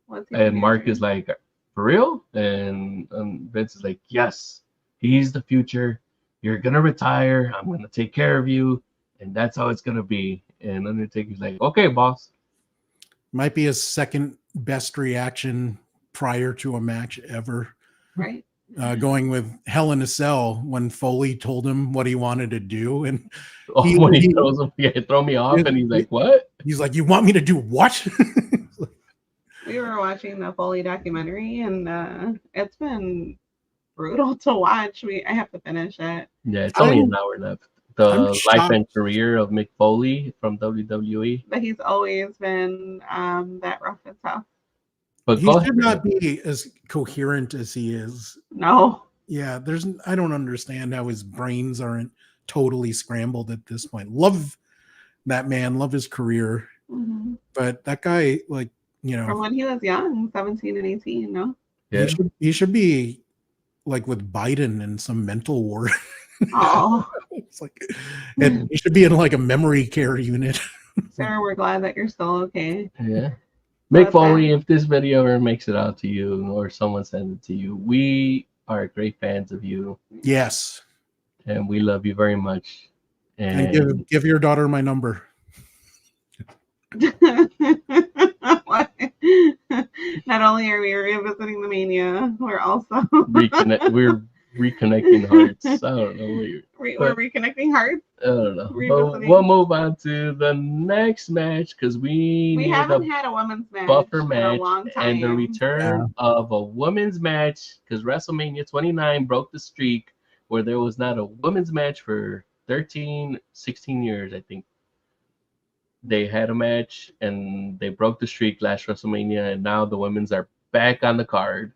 What's he? and the Mark future? is like, "For real?" And Vince is like, "Yes, he's the future. You're gonna retire. I'm gonna take care of you, and that's how it's gonna be." And Undertaker's like, "Okay, boss." Might be his second best reaction prior to a match ever. Right. Going with Hell in a Cell when Foley told him what he wanted to do, and Oh, when he throws him, yeah, throw me off, and he's like, "What?" He's like, "You want me to do what?" We were watching the Foley documentary, and it's been brutal to watch. I have to finish it. Yeah, it's only an hour left. The I'm life shocked. and career of Mick Foley from WWE. But he's always been that rough and tough. But He go should ahead. not be as coherent as he is. No. Yeah, I don't understand how his brains aren't totally scrambled at this point. Love that man, love his career. Mhm. But that guy, like, you From know, when he was young, 17 and 18, no? Yeah. he should be like with Biden in some mental ward. Oh, It's like, and he should be in like a memory care unit. Sarah, we're glad that you're still okay. Yeah. Mick But Foley, that- if this video ever makes it out to you or someone sends it to you, we are great fans of you Yes. and we love you very much. And And give your daughter my number. Not only are we revisiting the Mania, we're also we're reconnecting hearts. I don't know. we're reconnecting hearts. I don't know. But Revisiting. we'll move on to the next match because we need haven't a had a women's match buffer in a match long time. and the return of a women's match because WrestleMania 29 broke the streak where there was not a women's match for 13, 16 years, I think. They had a match and they broke the streak last WrestleMania, and now the women's are back on the card.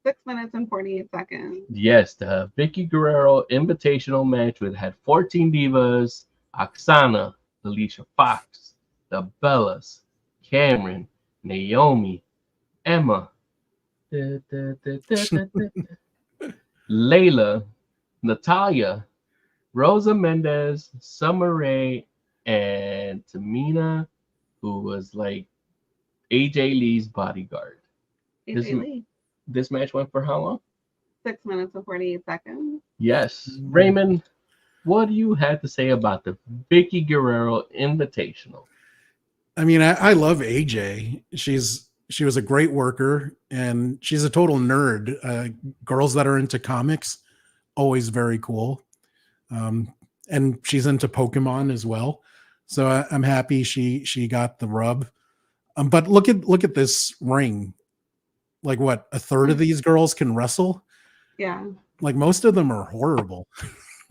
6 minutes and 48 seconds. Yes, the Vicky Guerrero Invitational match had 14 divas: Oksana, Alicia Fox, the Bellas, Cameron, Naomi, Emma, Layla, Natalia, Rosa Mendez, Summer Rae, and Tamina, who was like AJ Lee's bodyguard. AJ Lee. This match went for how long? 6 minutes and 48 seconds. Yes. Raymond, what do you have to say about the Vicky Guerrero Invitational? I mean, I love AJ. She was a great worker, and she's a total nerd. Girls that are into comics, always very cool. And she's into Pokemon as well. So I'm happy she got the rub. But look at this ring. Like what? A third of these girls can wrestle. Yeah. Like most of them are horrible.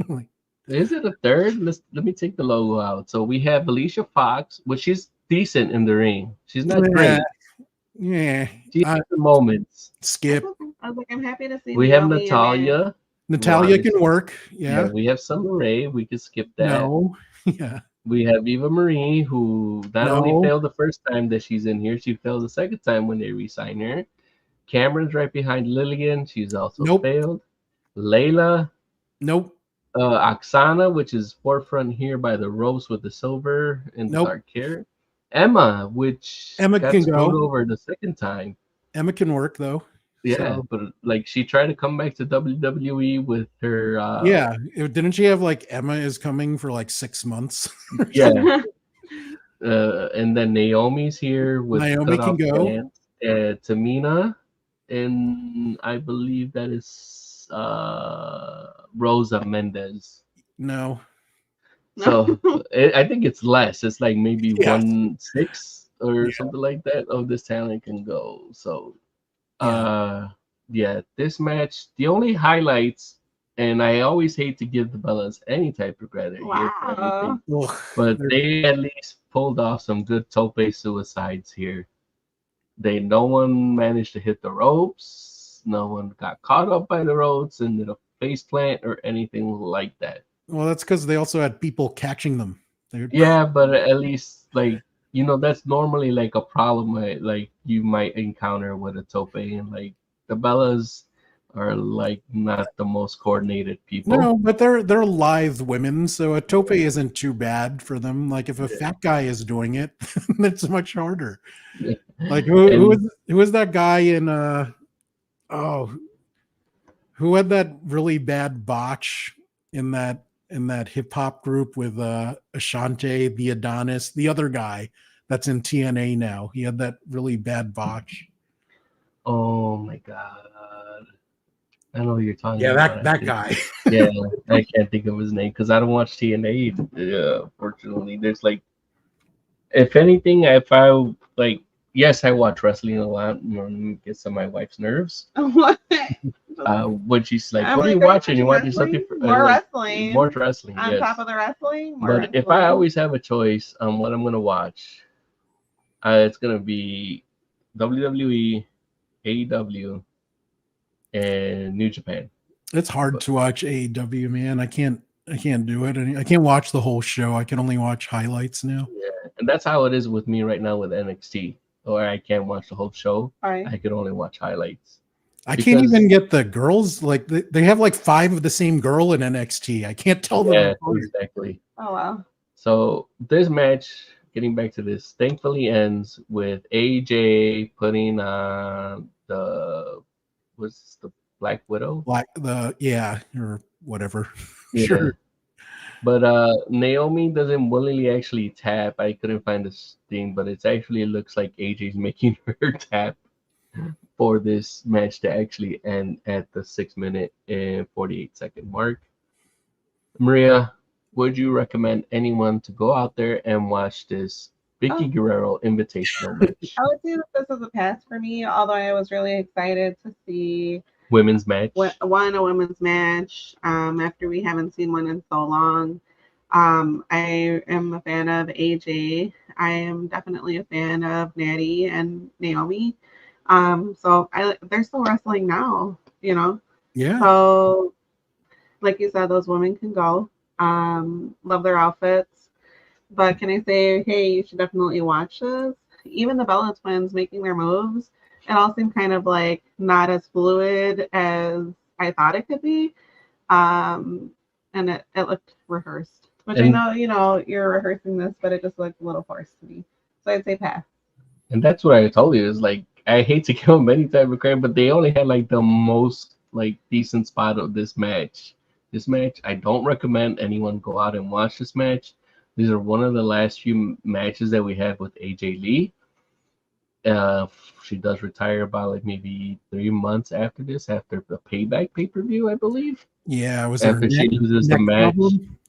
Like, is it a third? Let me take the logo out. So we have Alicia Fox, which she's decent in the ring. She's not great. Yeah. She has the moments. Skip. I was like, I'm happy to see. We have Naomi in it. Natalia. Natalia can work. Yeah. We have Summer Rae. We can skip that. No. Yeah. We have Eva Marie, who not only No. failed the first time that she's in here, she failed the second time when they re-signed her. Cameron's right behind Lillian. She's also Nope. failed. Layla, Nope. Oksana, which is forefront here by the ropes with the silver and the Nope. dark hair. Emma, which Emma got can screwed go. over the second time. Emma can work though. Yeah, So, but like she tried to come back to WWE with her. yeah. Didn't she have like Emma is coming for like 6 months? Yeah. And then Naomi's here with Naomi cut can off go. pants. Tamina, and I believe that is Rosa Mendez. No. So I think it's less. It's like maybe Yeah. 1/6 or Yeah. something like that of this talent can go. So Yeah. yeah, this match, the only highlights, and I always hate to give the Bellas any type of credit here for anything, Wow. Ugh, but they're- they at least pulled off some good tope suicides here. No one managed to hit the ropes. No one got caught up by the ropes and did a face plant or anything like that. well, that's because they also had people catching them. Yeah, but at least like that's normally like a problem like you might encounter with a tope, and like the Bellas are like not the most coordinated people. No, but they're lithe women, so a tope isn't too bad for them. Like if a fat guy is doing it, it's much harder. Yeah. Like And- who was that guy in who had that really bad botch in that hip hop group with Ashante, the Adonis, the other guy that's in TNA now. He had that really bad botch. Oh my god. I know what you're talking Yeah, about. that guy. Yeah, I can't think of his name because I don't watch TNA. Fortunately, there's like, if anything, if I like, yes, I watch wrestling a lot. It gets on my wife's nerves. What? When she's like, I'm "What are like, you watching? You watching wrestling? something for More like, wrestling. More wrestling, On yes. top of the wrestling? More But if I wrestling. always have a choice on what I'm gonna watch, it's gonna be WWE, AEW, and New Japan. It's hard to watch AEW, man. I can't do it. I can't watch the whole show. I can only watch highlights now. Yeah, and that's how it is with me right now with NXT. Or I can't watch the whole show. Right. I can only watch highlights. I can't Because- even get the girls. Like they have like 5 of the same girl in NXT. I can't tell them. Yeah, apart. exactly. Oh, wow. So this match, getting back to this, thankfully ends with AJ putting on what's the Black Widow? Like or whatever. Yeah. Sure. But Naomi doesn't willingly actually tap. I couldn't find this thing, but it looks like AJ's making her tap for this match to actually end at the 6-minute and 48-second mark. Maria, would you recommend anyone to go out there and watch this Vicky Guerrero Invitational match? I would say that this is a pass for me, although I was really excited to see Women's match. a women's match after we haven't seen one in so long. I am a fan of AJ. I am definitely a fan of Natty and Naomi. So they're still wrestling now, Yeah. So like you said, those women can go. Love their outfits. But can I say, hey, you should definitely watch this? Even the Bella twins making their moves, it all seemed kind of like not as fluid as I thought it could be. And it looked rehearsed. Which And- I know, you're rehearsing this, but it just looked a little forced to me. So I'd say pass. And that's what I told you. Is like, I hate to give them any type of credit, but they only had like the most like decent spot of this match. This match, I don't recommend anyone go out and watch this match. These are one of the last few matches that we have with AJ Lee. She does retire about like maybe 3 months after this, after the Payback pay-per-view, I believe. Yeah. Was there After she loses the match.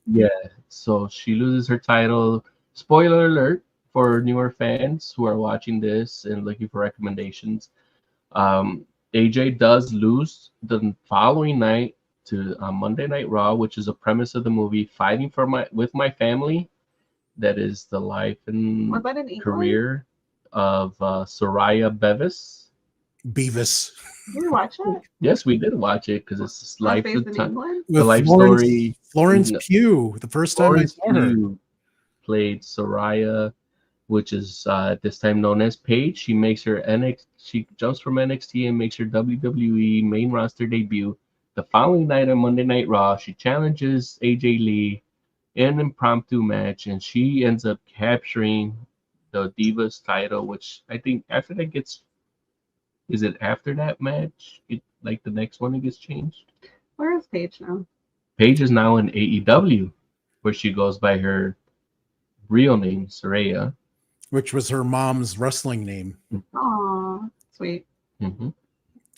Yeah, so she loses her title. Spoiler alert for newer fans who are watching this and looking for recommendations. AJ does lose the following night to Monday Night Raw, which is a premise of the movie Fighting with My Family. That is the life and Was that in England? career of Soraya Beavis. Did you watch it? Yes, we did watch it because it's Was life based of in time. England? The life story. Florence No. Pugh. The first time I saw her. Pugh. played Soraya, which is this time known as Paige. She makes her she jumps from NXT and makes her WWE main roster debut. The following night on Monday Night Raw, she challenges AJ Lee in an impromptu match, and she ends up capturing the Divas title, which I think after that is it after that match? Like the next one it gets changed? Where is Paige now? Paige is now in AEW, where she goes by her real name, Soraya. Which was her mom's wrestling name. Aw, sweet. Mm-hmm.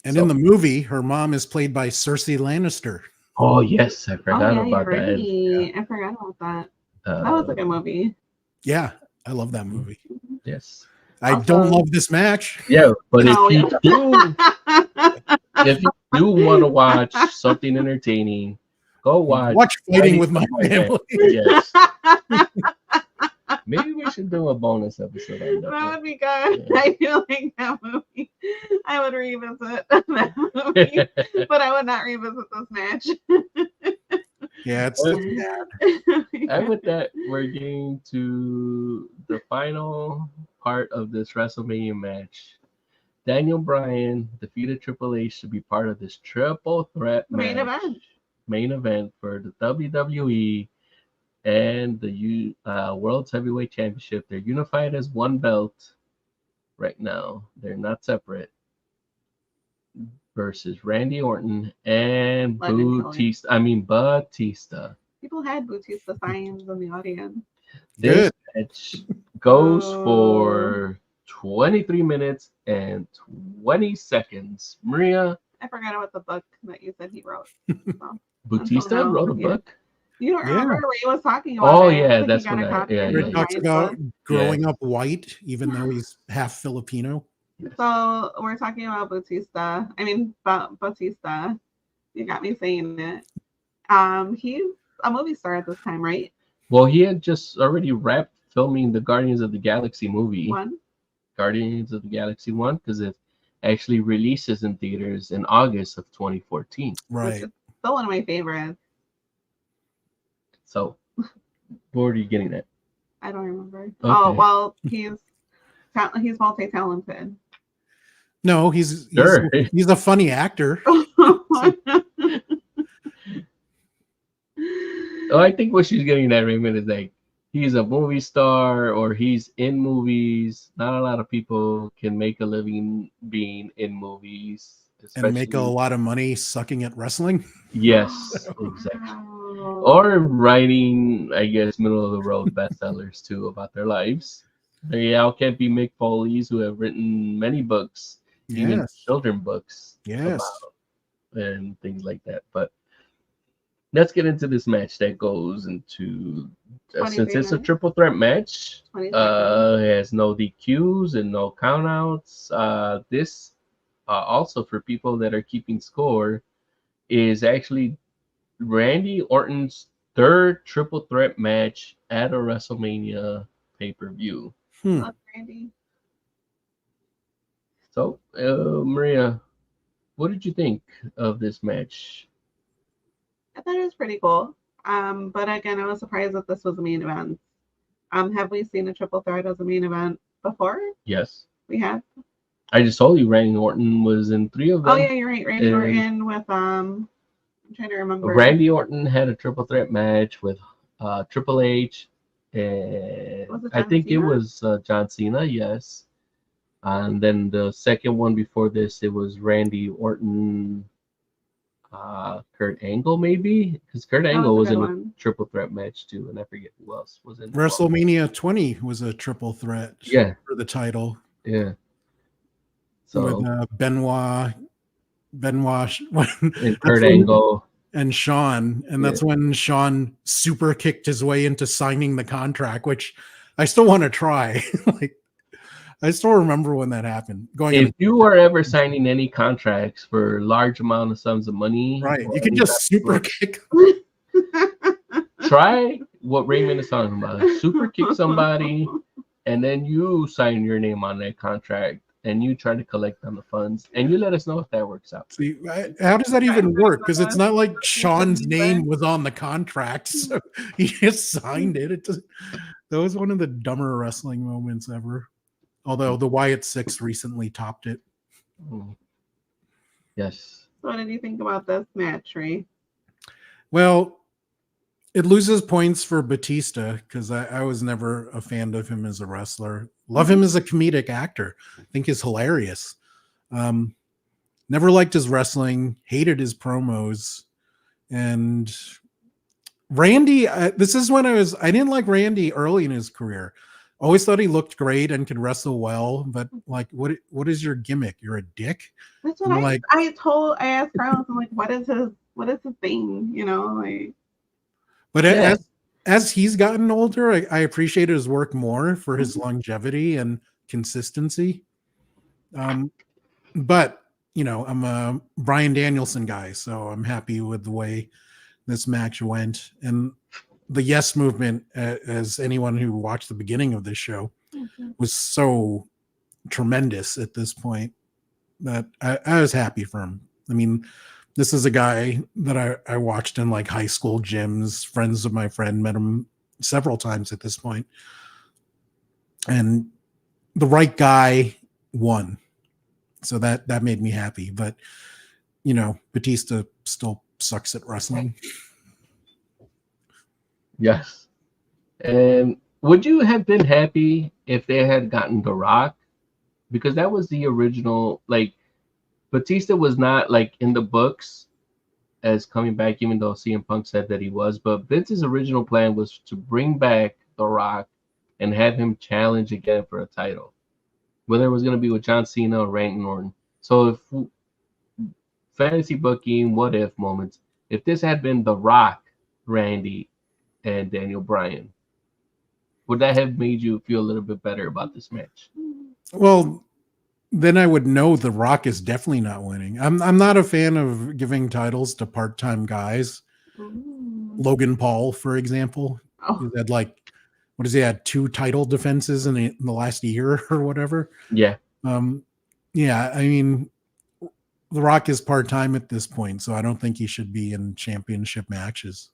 And in the movie, her mom is played by Cersei Lannister. Oh yes, I forgot about right. that. Yeah. I forgot about that. That was a good movie. Yeah, I love that movie. Yes. I don't love this match. Yeah, but if you do want to watch something entertaining, go watch Fighting with My Family. Yes. Maybe we should do a bonus episode on that. That would be good. Yeah. I feel like that movie. I would revisit that movie, but I would not revisit this match. Yeah, it's bad. And with that, we're getting to the final part of this WrestleMania match. Daniel Bryan defeated Triple H to be part of this triple threat main event for the WWE and the World Heavyweight Championship. They're unified as one belt right now. They're not separate. Versus Randy Orton and Batista. People had Batista signs in the audience. This match goes for 23 minutes and 20 seconds. Maria? I forgot about the book that you said he wrote. So, Batista wrote a book? You don't remember Ray was talking about it. Yeah, that's what Ray talks about growing up white, even though he's half Filipino. So we're talking about Batista. Batista. You got me saying it. He's a movie star at this time, right? Well, he had just already wrapped filming the Guardians of the Galaxy movie. Guardians of the Galaxy 1, because it actually releases in theaters in August of 2014. Right. Which is still one of my favorites. So, where are you getting at? I don't remember. Okay. Oh, well, he's multi-talented. No, he's a funny actor. I think what she's getting at, Raymond, is like he's a movie star or he's in movies. Not a lot of people can make a living being in movies. And make a lot of money sucking at wrestling? Yes, exactly. Or writing, I guess, middle-of-the-road bestsellers, too, about their lives. They all can't be Mick Foley's, who have written many books, even children books, and things like that. But let's get into this match that goes into, since it's a triple threat match, it has no DQs and no countouts. This, also for people that are keeping score, is actually Randy Orton's third triple threat match at a WrestleMania pay-per-view. Love Randy. So, Maria, what did you think of this match? I thought it was pretty cool. But again, I was surprised that this was a main event. Have we seen a triple threat as a main event before? Yes. We have. I just told you Randy Orton was in 3 of them. Oh yeah, you're right. Randy Orton with I'm trying to remember. Randy Orton had a triple threat match with Triple H, and I think it was John Cena, yes. And then the second one before this, it was Randy Orton, Kurt Angle, maybe, because Kurt Angle was in a triple threat match too, and I forget who else was in. WrestleMania 20 was a triple threat. For the title. Yeah. So with Benoit, and Kurt Angle and Shawn, and that's when Shawn super kicked his way into signing the contract, which I still want to try. I still remember when that happened. If you are ever signing any contracts for large amount of sums of money, right, you can just super kick. Try what Raymond is talking about. Super kick somebody, and then you sign your name on that contract, and you try to collect on the funds, and you let us know if that works out. See, how does that even work? Because it's not like Shawn's name was on the contract, so he just signed it. That was one of the dumber wrestling moments ever. Although the Wyatt 6 recently topped it. Yes. So what did you think about this match, Ray? Well, it loses points for Batista because I was never a fan of him as a wrestler. Love him as a comedic actor. I think he's hilarious. Never liked his wrestling. Hated his promos. And Randy, this is when I didn't like Randy early in his career. Always thought he looked great and could wrestle well, but like, what is your gimmick? You're a dick. That's what I asked Carlos. I'm like, what is his thing? You know, like. But as he's gotten older, I appreciated his work more for his longevity and consistency. But you know, I'm a Bryan Danielson guy, so I'm happy with the way this match went. And the Yes movement, as anyone who watched the beginning of this show, was so tremendous at this point that I was happy for him. I mean, this is a guy that I watched in like high school gyms. Friends of my friend met him several times at this point. And the right guy won. So that made me happy. But, you know, Batista still sucks at wrestling. Yes. And would you have been happy if they had gotten The Rock? Because that was the original, like, Batista was not like in the books as coming back, even though CM Punk said that he was. But Vince's original plan was to bring back The Rock and have him challenge again for a title, whether it was going to be with John Cena or Randy Orton. So if fantasy booking, what if moments, if this had been The Rock, Randy, and Daniel Bryan, would that have made you feel a little bit better about this match? Well, then I would know The Rock is definitely not winning. I'm not a fan of giving titles to part-time guys. Logan Paul, for example, he had like, what does he had 2 title defenses in the last year or whatever? Yeah. Yeah, I mean, The Rock is part-time at this point, so I don't think he should be in championship matches.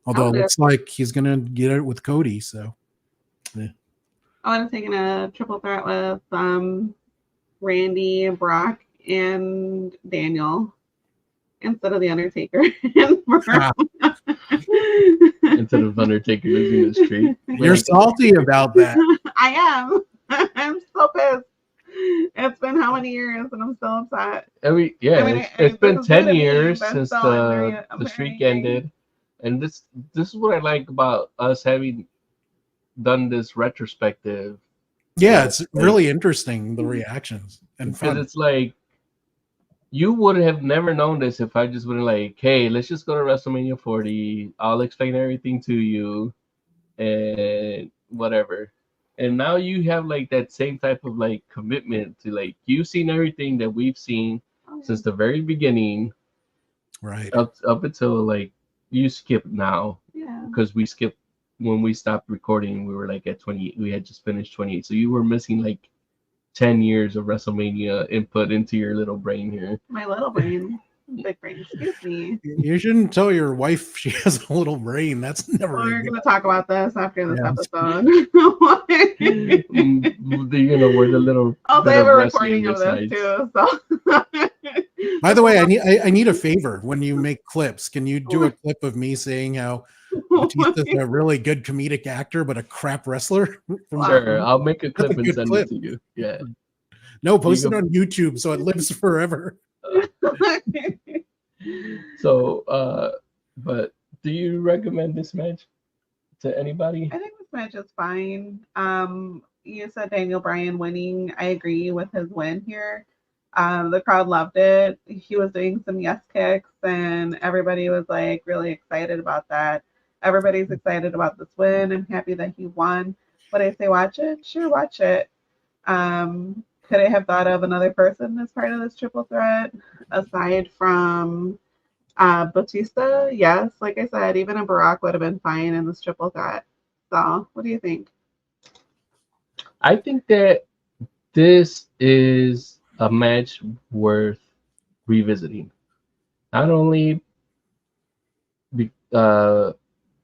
Although it looks like he's going to get it with Cody, so. Yeah. I would have taken a triple threat with Randy, Brock, and Daniel instead of the Undertaker. Instead of Undertaker losing the streak. You're salty about that. I am. I'm so pissed. It's been how many years and I'm still upset. It's been 10 years since the streak ended. And this is what I like about us having done this retrospective. Yeah, it's really interesting, the reactions and fun. Because it's like, you would have never known this if I just wouldn't like, hey, let's just go to WrestleMania 40. I'll explain everything to you and whatever. And now you have like that same type of like commitment to like, you've seen everything that we've seen since the very beginning. Right. Up until like you skip now. Yeah. Because we skipped when we stopped recording, we were like at 28. We had just finished 28. So you were missing like 10 years of WrestleMania input into your little brain here. My little brain. Big brain. Excuse me. You shouldn't tell your wife she has a little brain. That's never. We're going to talk about this after this episode. You know, where the little. I'll say we're recording of this too. So. By the way, I need a favor. When you make clips, can you do a clip of me saying how Batista's a really good comedic actor, but a crap wrestler? Sure, I'll make a clip and send it to you. Yeah. No, post it on YouTube so it lives forever. So, but do you recommend this match to anybody? I think this match is fine. You said Daniel Bryan winning. I agree with his win here. The crowd loved it. He was doing some yes kicks, and everybody was like really excited about that. Everybody's excited about this win. I'm happy that he won. But I say watch it? Sure, watch it. Could I have thought of another person as part of this triple threat aside from Batista? Yes, like I said, even a Barack would have been fine in this triple threat. So, what do you think? I think that this is a match worth revisiting. Not only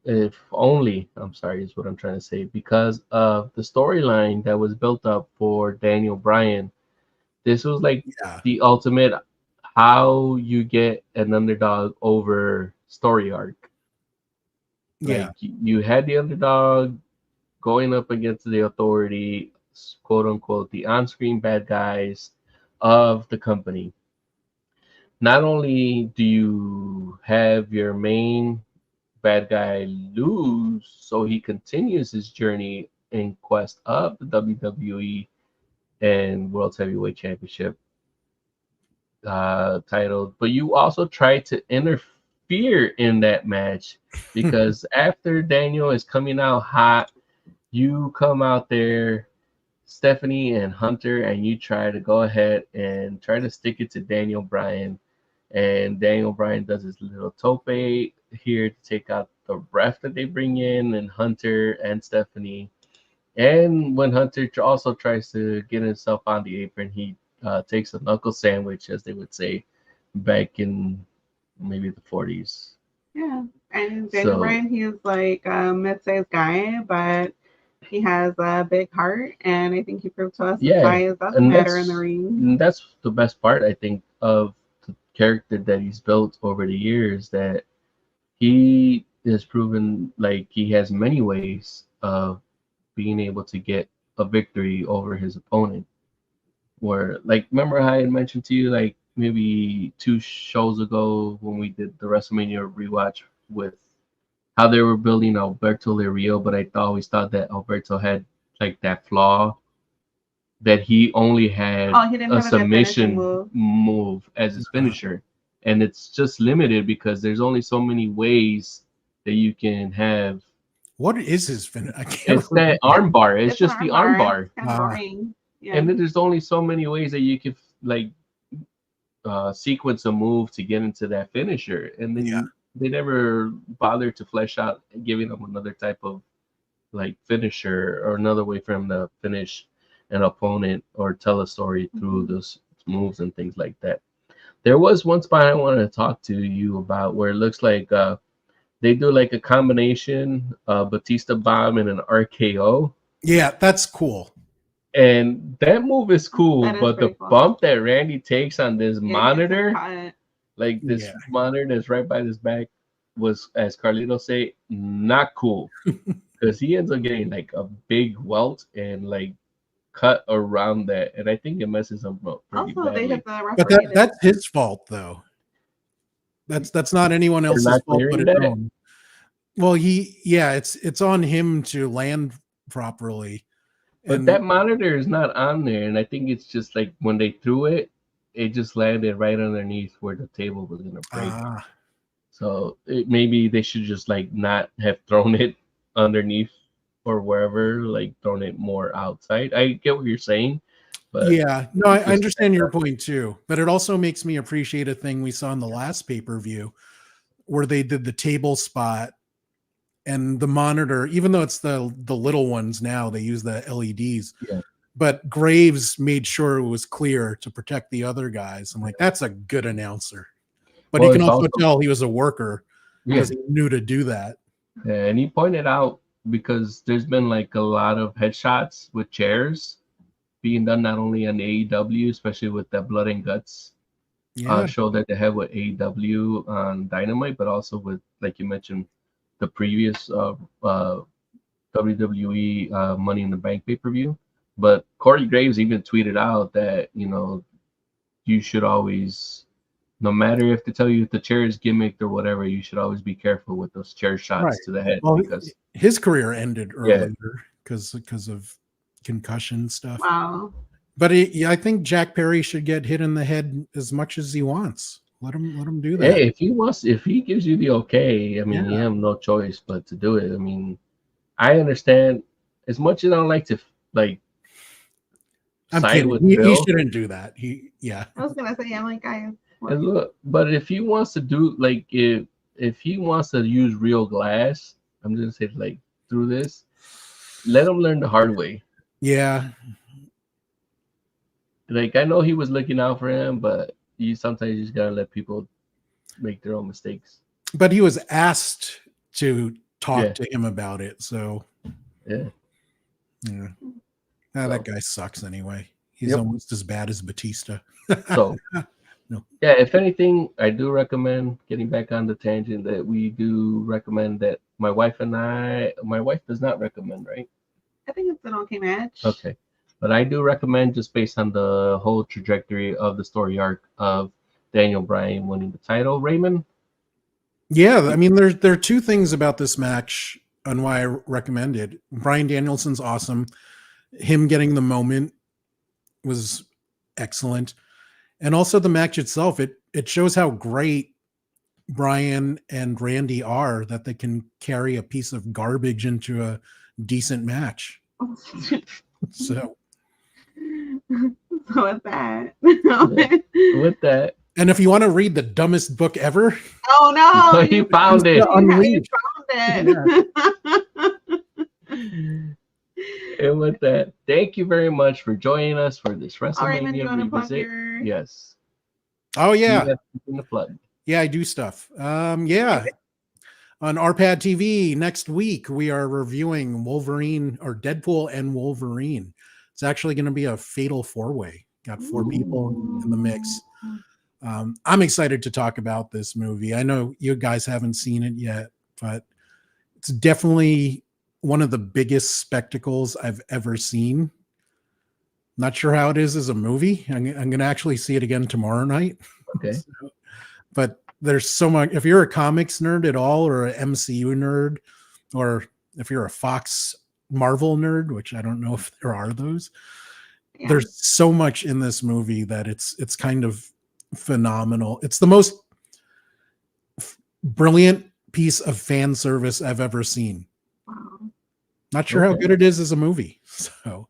if only, I'm sorry, is what I'm trying to say, because of the storyline that was built up for Daniel Bryan. This was like Yeah. the ultimate how you get an underdog over story arc. Yeah. Like you had the underdog going up against the authority, quote unquote, the on-screen bad guys of the company. Not only do you have your main bad guy lose, so he continues his journey in quest of the WWE and World Heavyweight Championship title, but you also try to interfere in that match because after Daniel is coming out hot, you come out there, Stephanie and Hunter, and you try to go ahead and try to stick it to Daniel Bryan. And Daniel Bryan does his little tope here to take out the ref that they bring in, and Hunter and Stephanie. And when Hunter also tries to get himself on the apron, he takes a knuckle sandwich, as they would say back in maybe the 40s. Yeah. And Daniel So Bryan, he's like a mid-sized guy, but he has a big heart, and I think he proved to us his yeah, size doesn't and matter in the ring. that's the best part, I think, of the character that he's built over the years. That he has proven like he has many ways of being able to get a victory over his opponent. Where, like, remember how I had mentioned to you, like maybe 2 shows ago when we did the WrestleMania rewatch with how they were building Alberto Del Rio, but I always thought that Alberto had like that flaw that he only had Oh, he didn't a have a good finishing submission move. move as his finisher, and it's just limited because there's only so many ways that you can have. What is his finish? I can't It's that arm bar. It's an just the arm bar, It's kind of boring. Yeah. and then there's only so many ways that you can like sequence a move to get into that finisher, and then Yeah. they never bother to flesh out giving him another type of like finisher or another way for him to finish an opponent or tell a story through those moves and things like that. There was one spot I wanted to talk to you about where it looks like they do like a combination Batista bomb and an RKO. Yeah, that's cool. And that move is cool, That is but the pretty cool. bump that Randy takes on this Yeah, he gets monitor, cut. like this Yeah. monitor that's right by his back, was, as Carlito say, not cool. Because he ends up getting like a big welt and like cut around that, and I think it messes him up pretty Also, they badly. hit the But referee. that's his fault, though. That's not anyone They're else's not fault but clearing his that? own. Well, it's on him to land properly. But And that monitor is not on there, and I think it's just like when they threw it, it just landed right underneath where the table was gonna break. So maybe they should just like not have thrown it underneath or wherever, like thrown it more outside. I get what you're saying, but yeah, no, I just- understand your point too. But it also makes me appreciate a thing we saw in the last pay-per-view where they did the table spot and the monitor, even though it's the little ones now, they use the LEDs. Yeah. But Graves made sure it was clear to protect the other guys. I'm like, that's a good announcer. But Well, you can it's also also- tell he was a worker because yeah. he knew to do that. And he pointed out because there's been like a lot of headshots with chairs being done not only on AEW, especially with the Blood and Guts Yeah. show that they have with AEW on Dynamite, but also with, like you mentioned, the previous WWE Money in the Bank pay-per-view. But Corey Graves even tweeted out that, you know, you should always, no matter if they tell you if the chair is gimmicked or whatever, you should always be careful with those chair shots Right. to the head, Well, because his career ended Yeah. earlier because of concussion stuff. Wow. But I think Jack Perry should get hit in the head as much as he wants. Let him do that. hey, if he gives you the okay, I mean, Yeah. you have no choice but to do it. I mean, I understand as much as I don't like to like I'm side kidding. with He Bill. shouldn't do that. Yeah. I was gonna say, I'm like, guys. what? And look, but if he wants to do like if he wants to use real glass, I'm gonna say like through this, let him learn the hard way. Yeah. Like I know he was looking out for him, but you sometimes you just gotta let people make their own mistakes. But he was asked to talk to him about it. So Yeah. That guy sucks anyway. He's almost as bad as Batista. So No. yeah, if anything, I do recommend, getting back on the tangent, that we do recommend that my wife does not recommend, right? I think it's an okay match. Okay. But I do recommend, just based on the whole trajectory of the story arc of Daniel Bryan winning the title. Raymond? Yeah, I mean, there are two things about this match on why I recommend it. Bryan Danielson's awesome. Him getting the moment was excellent. And also the match itself, it shows how great Bryan and Randy are, that they can carry a piece of garbage into a decent match. So with that. With that. And if you want to read the dumbest book ever, oh no, you found it. You found it. And with that, thank you very much for joining us for this WrestleMania revisit. Yes. Oh yeah. In the flood. Yeah, I do stuff. Yeah. On RPAD TV next week, we are reviewing Wolverine, or Deadpool and Wolverine. It's actually going to be a fatal 4-way. Got 4 people in the mix. I'm excited to talk about this movie. I know you guys haven't seen it yet, but it's definitely one of the biggest spectacles I've ever seen. Not sure how it is as a movie. I'm going to actually see it again tomorrow night. Okay. But there's so much. If you're a comics nerd at all, or an MCU nerd, or if you're a Fox Marvel nerd, which I don't know if there are those, there's so much in this movie that it's kind of phenomenal. It's the most brilliant piece of fan service I've ever seen. Wow. Not sure how good it is as a movie. So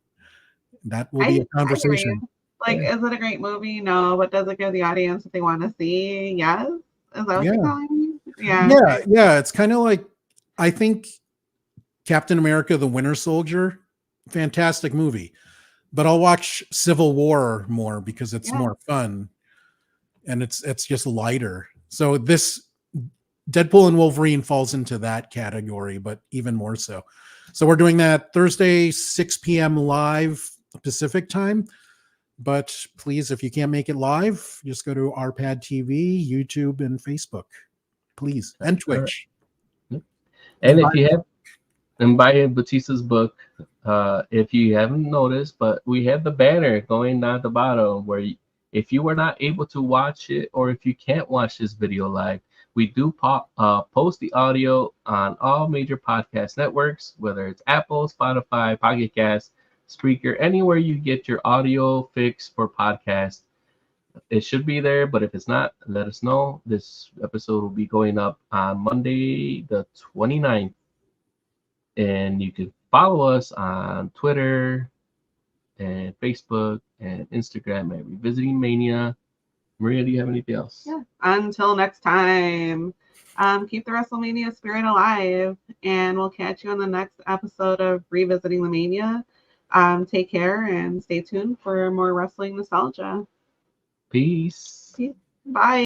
that will be a conversation. Like, is it a great movie? No, but does it give the audience what they want to see? Yes. Is that what you're telling me? Yeah. Yeah. It's kind of like, I think Captain America: The Winter Soldier, fantastic movie, but I'll watch Civil War more because it's more fun and it's just lighter. So this Deadpool and Wolverine falls into that category, but even more so. So we're doing that Thursday, 6 p.m. live Pacific time. But please, if you can't make it live, just go to RPAD TV, YouTube, and Facebook, please, and Twitch. And if you have, and buy Batista's book, if you haven't noticed, but we have the banner going down at the bottom where if you were not able to watch it, or if you can't watch this video live, we do post the audio on all major podcast networks, whether it's Apple, Spotify, Pocket Cast, Spreaker, anywhere you get your audio fix for podcast. It should be there, but if it's not, let us know. This episode will be going up on Monday the 29th. And you can follow us on Twitter and Facebook and Instagram at Revisiting Mania. Maria, do you have anything else? Yeah. Until next time, keep the WrestleMania spirit alive, and we'll catch you on the next episode of Revisiting the Mania. Take care and stay tuned for more wrestling nostalgia. Peace. Bye.